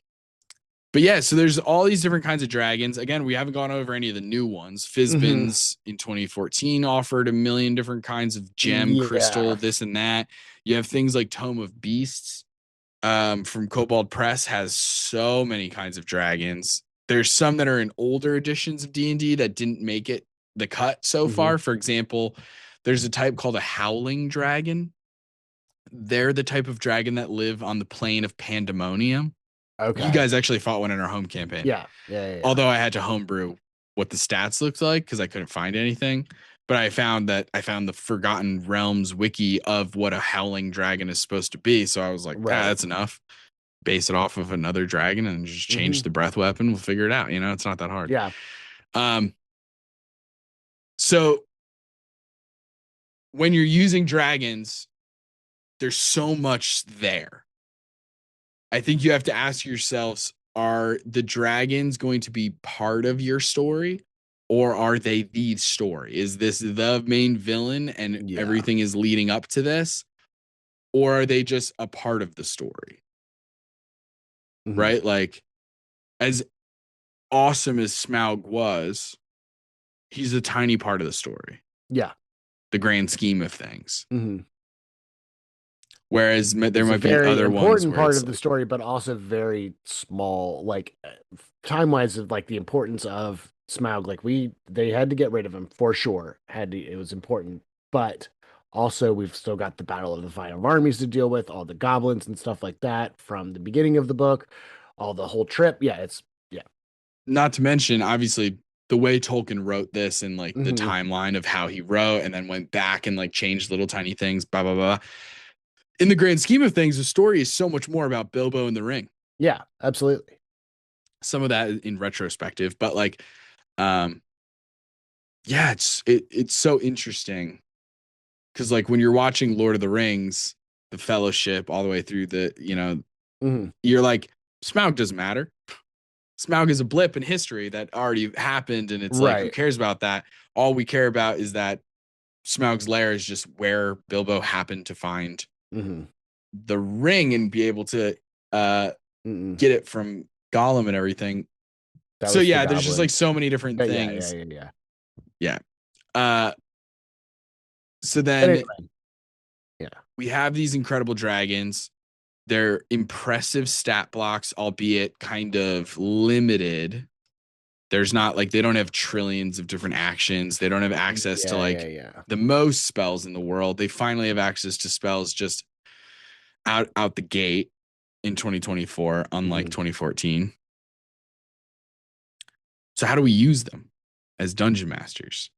but yeah, so there's all these different kinds of dragons. Again, we haven't gone over any of the new ones. Hmm. Fizbin's in 2014 offered a million different kinds of gem, Yeah. crystal, this and that. You have things like Tome of Beasts from Cobalt Press has so many kinds of dragons. There's some that are in older editions of D&D that didn't make it the cut so Hmm. far. For example, there's a type called a howling dragon. They're the type of dragon that live on the plane of pandemonium. You Okay. guys actually fought one in our home campaign. Yeah. Yeah. Yeah. Although I had to homebrew what the stats looked like because I couldn't find anything. But I found the Forgotten Realms wiki of what a howling dragon is supposed to be. So I was like, Right. that's enough. Base it off of another dragon and just change Hmm. the breath weapon. We'll figure it out. It's not that hard. Yeah. Um, so when you're using dragons, there's so much there. I think you have to ask yourselves, are the dragons going to be part of your story, or are they the story? Is this the main villain and everything is leading up to this? Or are they just a part of the story? Right? Like, as awesome as Smaug was, he's a tiny part of the story. Yeah. The grand scheme of things. Whereas there it's might be other ones important where part it's of the story, but also very small, like time-wise, of like the importance of Smaug. Like they had to get rid of him for sure. It was important, but also we've still got the Battle of the Five Armies to deal with, all the goblins and stuff like that from the beginning of the book, all the whole trip. Yeah. Not to mention, obviously, the way Tolkien wrote this and like the timeline of how he wrote and then went back and like changed little tiny things, blah, blah, blah. In the grand scheme of things, the story is so much more about Bilbo and the ring. Yeah, absolutely. Some of that in retrospective, but like, yeah, it's so interesting because like when you're watching Lord of the Rings, the Fellowship, all the way through the, you're like, Smaug doesn't matter. Smaug is a blip in history that already happened, and it's like, who cares about that? All we care about is that Smaug's lair is just where Bilbo happened to find the ring and be able to get it from Gollum and everything. So yeah, there's just like so many different things. Yeah. So then we have these incredible dragons. They're impressive stat blocks, albeit kind of limited. There's not like, they don't have trillions of different actions. They don't have access to like the most spells in the world. They finally have access to spells just out the gate in 2024, unlike 2014. So how do we use them as dungeon masters?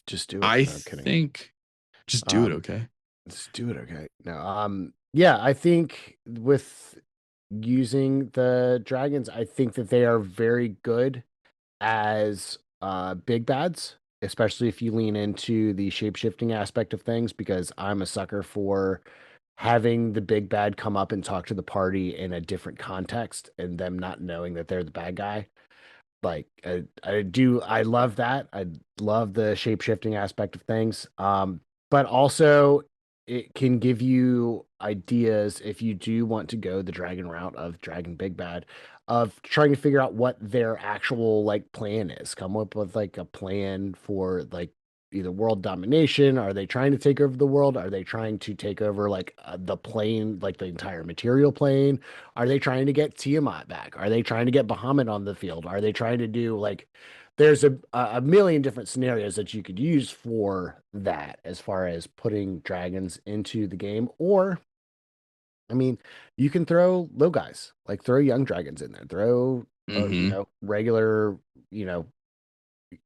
Just do it. I think just do it. Okay. Just do it. Okay. No. Yeah, I think with using the dragons, I think that they are very good as big bads, especially if you lean into the shape-shifting aspect of things, because I'm a sucker for having the big bad come up and talk to the party in a different context and them not knowing that they're the bad guy. Like I love that. I love the shape-shifting aspect of things. But also it can give you ideas if you do want to go the dragon route of Dragon Big Bad, of trying to figure out what their actual like plan is. Come up with like a plan for like either world domination. Are they trying to take over the world? Are they trying to take over like the plane, like the entire material plane? Are they trying to get Tiamat back? Are they trying to get Bahamut on the field? Are they trying to do like, there's a million different scenarios that you could use for that as far as putting dragons into the game. Or, I mean, you can throw low guys, like throw young dragons in there, throw, regular,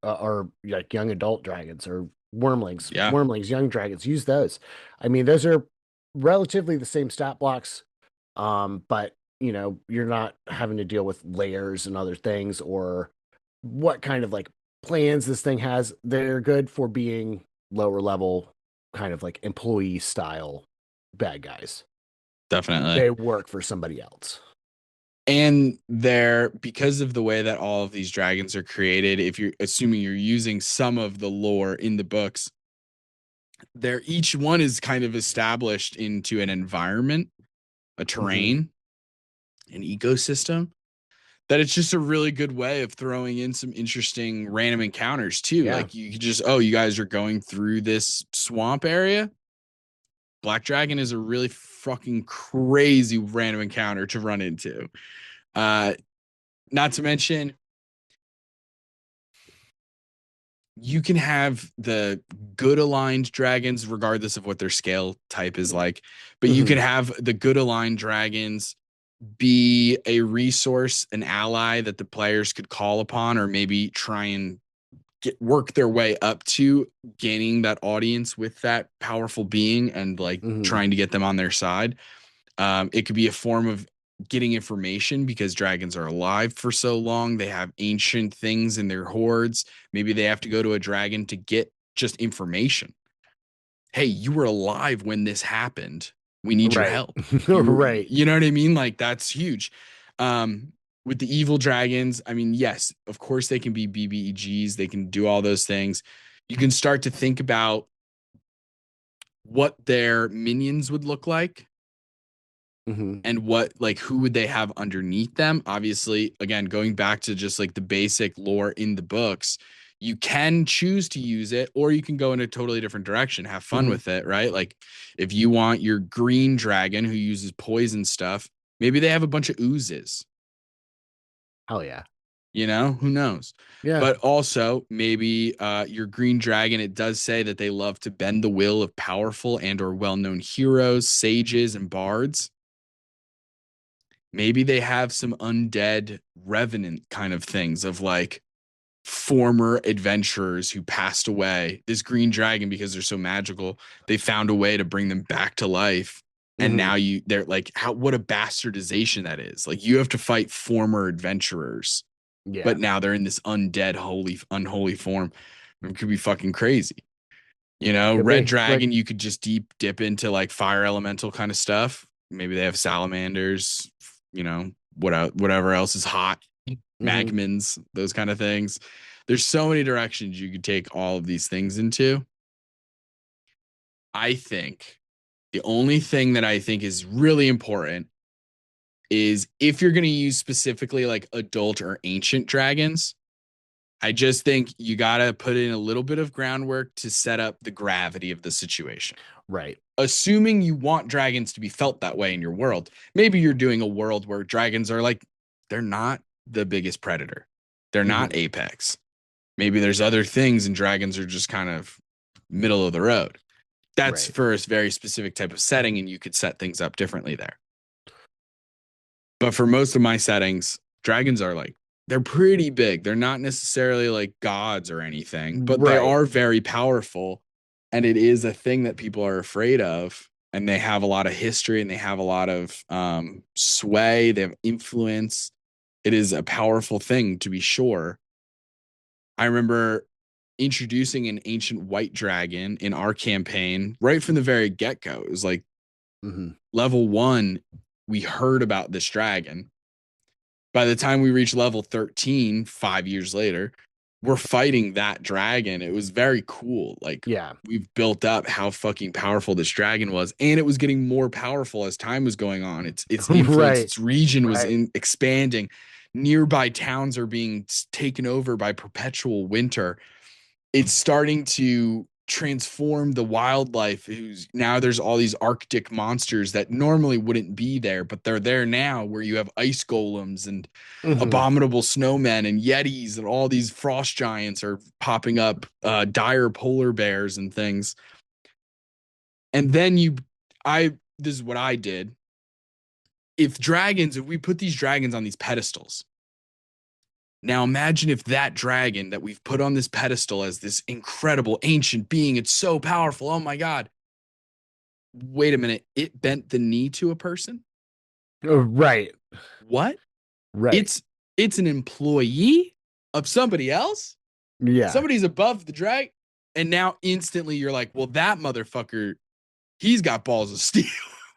or like young adult dragons or wormlings, young dragons, use those. I mean, those are relatively the same stat blocks. But you're not having to deal with layers and other things or what kind of like plans this thing has. They're good for being lower level, kind of like employee style bad guys. Definitely. They work for somebody else. And they're, because of the way that all of these dragons are created, if you're assuming you're using some of the lore in the books, each one is kind of established into an environment, a terrain, an ecosystem, that it's just a really good way of throwing in some interesting random encounters too. Yeah. Like you could just, you guys are going through this swamp area. Black Dragon is a really fucking crazy random encounter to run into. Not to mention, you can have the good aligned dragons regardless of what their scale type is like, but you can have the good aligned dragons be a resource, an ally that the players could call upon, or maybe try and work their way up to gaining that audience with that powerful being and like trying to get them on their side. It could be a form of getting information because dragons are alive for so long. They have ancient things in their hordes. Maybe they have to go to a dragon to get just information. hey, you were alive when this happened. We need your Right. help. Right. You know what I mean? Like that's huge. With the evil dragons, I mean, yes, of course they can be BBEGs. They can do all those things. You can start to think about what their minions would look like Hmm. and what like who would they have underneath them. Obviously, again, going back to just like the basic lore in the books, you can choose to use it or you can go in a totally different direction, have fun Hmm. with it, right? Like if you want your green dragon who uses poison stuff, maybe they have a bunch of oozes. Hell yeah. Who knows? Yeah. But also maybe your green dragon, it does say that they love to bend the will of powerful and or well-known heroes, sages, and bards. Maybe they have some undead revenant kind of things of like former adventurers who passed away. This green dragon, because they're so magical, they found a way to bring them back to life. And Hmm. now they're like, what a bastardization that is. Like you have to fight former adventurers, Yeah. but now they're in this undead, unholy form. It could be fucking crazy. Could Red be like. dragon, you could just dip into like fire elemental kind of stuff. Maybe they have salamanders, whatever else is hot, Hmm. magmans, those kind of things. There's so many directions you could take all of these things into. I think the only thing that I think is really important is if you're going to use specifically like adult or ancient dragons, I just think you got to put in a little bit of groundwork to set up the gravity of the situation. Right. Assuming you want dragons to be felt that way in your world, maybe you're doing a world where dragons are like, they're not the biggest predator, they're Hmm. not apex. Maybe there's other things, and dragons are just kind of middle of the road. That's Right. for a very specific type of setting, and you could set things up differently there. But for most of my settings, dragons are like, they're pretty big. They're not necessarily like gods or anything, but they Right. are very powerful. And it is a thing that people are afraid of. And they have a lot of history and they have a lot of sway, they have influence. It is a powerful thing to be sure. I remember introducing an ancient white dragon in our campaign right from the very get go. It was like Hmm. level one, we heard about this dragon. By the time we reached level 13, 5 years later, we're fighting that dragon. It was very cool. Like Yeah. we've built up how fucking powerful this dragon was, and it was getting more powerful as time was going on. Its influence, Right. its region was Right. expanding. Nearby towns are being taken over by perpetual winter. It's starting to transform the wildlife who's now there's all these arctic monsters that normally wouldn't be there, but they're there now, where you have ice golems and Hmm. abominable snowmen and yetis, and all these frost giants are popping up, dire polar bears and things. And then this is what I did. If we put these dragons on these pedestals, now imagine if that dragon that we've put on this pedestal as this incredible ancient being, it's so powerful. Oh my God. Wait a minute. It bent the knee to a person? Right. What? Right. It's an employee of somebody else? Yeah. Somebody's above the drag. And now instantly you're like, well, that motherfucker, he's got balls of steel.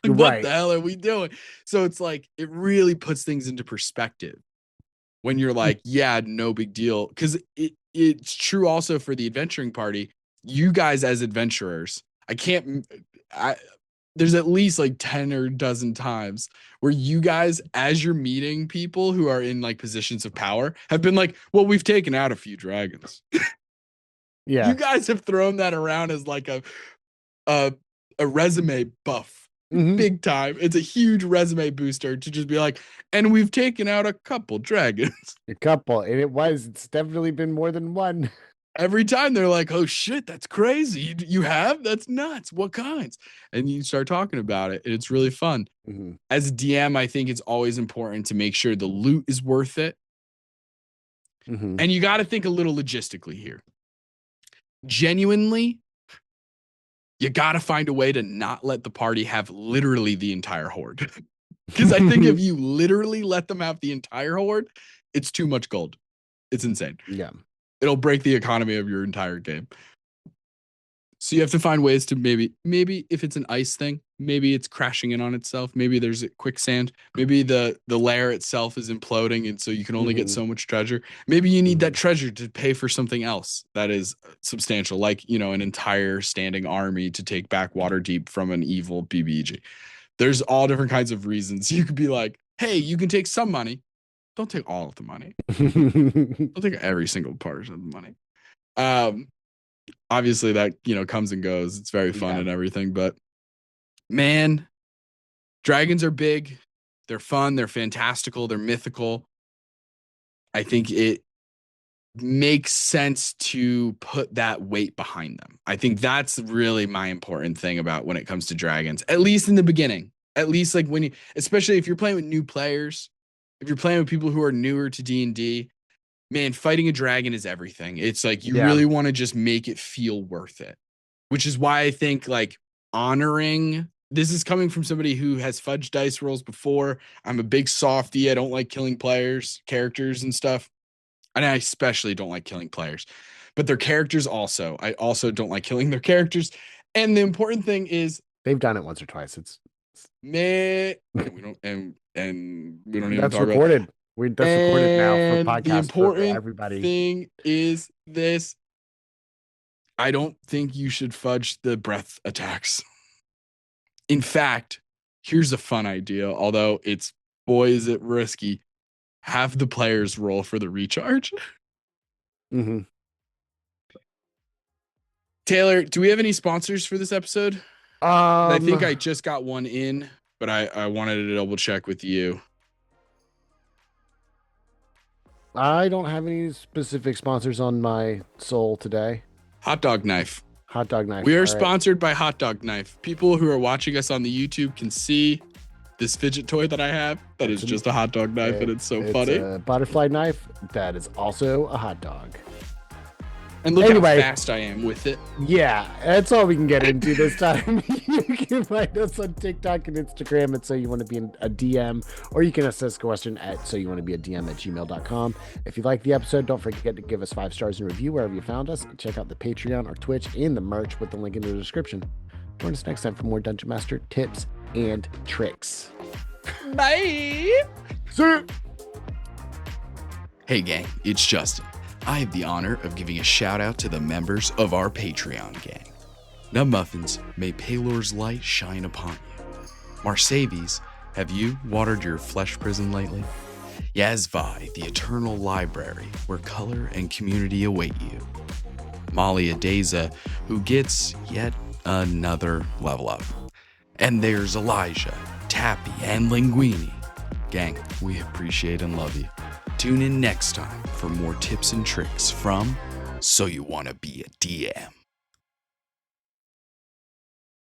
Like, what the Right. hell are we doing? So it's like, it really puts things into perspective when you're like, yeah, no big deal. Because it's true also for the adventuring party. You guys as adventurers, I there's at least like 10 or dozen times where you guys, as you're meeting people who are in like positions of power, have been like, well, we've taken out a few dragons. You Yeah. guys have thrown that around as like a, a resume buff. Hmm. Big time. It's a huge resume booster to just be like, and we've taken out a couple dragons. A couple, and it's definitely been more than one. Every time they're like, oh shit, that's crazy. You have? That's nuts. What kinds? And you start talking about it, and it's really fun. Hmm. As a DM, I think it's always important to make sure the loot is worth it. Hmm. And you got to think a little logistically here. Genuinely, you got to find a way to not let the party have literally the entire horde. Because I think if you literally let them have the entire horde, it's too much gold. It's insane. Yeah. It'll break the economy of your entire game. So you have to find ways to maybe if it's an ice thing, maybe it's crashing in on itself. Maybe there's a quicksand. Maybe the layer itself is imploding, and so you can only get so much treasure. Maybe you need that treasure to pay for something else that is substantial, like an entire standing army to take back Waterdeep from an evil BBG. There's all different kinds of reasons. You could be like, hey, you can take some money. Don't take all of the money. Don't take every single part of the money. Obviously that comes and goes. It's very fun and everything, but man, dragons are big. They're fun. They're fantastical. They're mythical. I think it makes sense to put that weight behind them. I think that's really my important thing about when it comes to dragons, at least in the beginning. At least like especially if you're playing with new players, if you're playing with people who are newer to D&D, man, fighting a dragon is everything. It's like you really want to just make it feel worth it, which is why I think like honoring. This is coming from somebody who has fudged dice rolls before. I'm a big softie. I don't like killing characters and stuff. And I especially don't like killing players, but their characters also. I also don't like killing their characters. And the important thing is they've done it once or twice. It's man, we don't even that's talk recorded. about That's recorded now for podcasts. The important for everybody. thing is this. I don't think you should fudge the breath attacks. In fact, here's a fun idea, although it's boy is it risky. Have the players roll for the recharge. Taylor, do we have any sponsors for this episode? I think I just got one in, but I wanted to double check with you. I don't have any specific sponsors on my soul today. Hot Dog Knife. Hot Dog Knife. We are sponsored by Hot Dog Knife. People who are watching us on the YouTube can see this fidget toy that I have. That is just a hot dog knife, and it's so funny. It's a butterfly knife that is also a hot dog. And look how fast I am with it. Yeah, that's all we can get into this time. You can find us on TikTok and Instagram at So You Want to Be a DM, or you can ask us a question at soyouwanttobeadm@gmail.com. If you like the episode, don't forget to give us 5 stars and review wherever you found us. Check out the Patreon or Twitch and the merch with the link in the description. Join us next time for more Dungeon Master tips and tricks. Bye. See. Hey gang, it's Justin. I have the honor of giving a shout out to the members of our Patreon gang. Nub Muffins, may Palor's light shine upon you. Marsavies, have you watered your flesh prison lately? Yazvi, the eternal library where color and community await you. Molly Adeza, who gets yet another level up. And there's Elijah, Tappy, and Linguini. Gang, we appreciate and love you. Tune in next time for more tips and tricks from So You Want to Be a DM.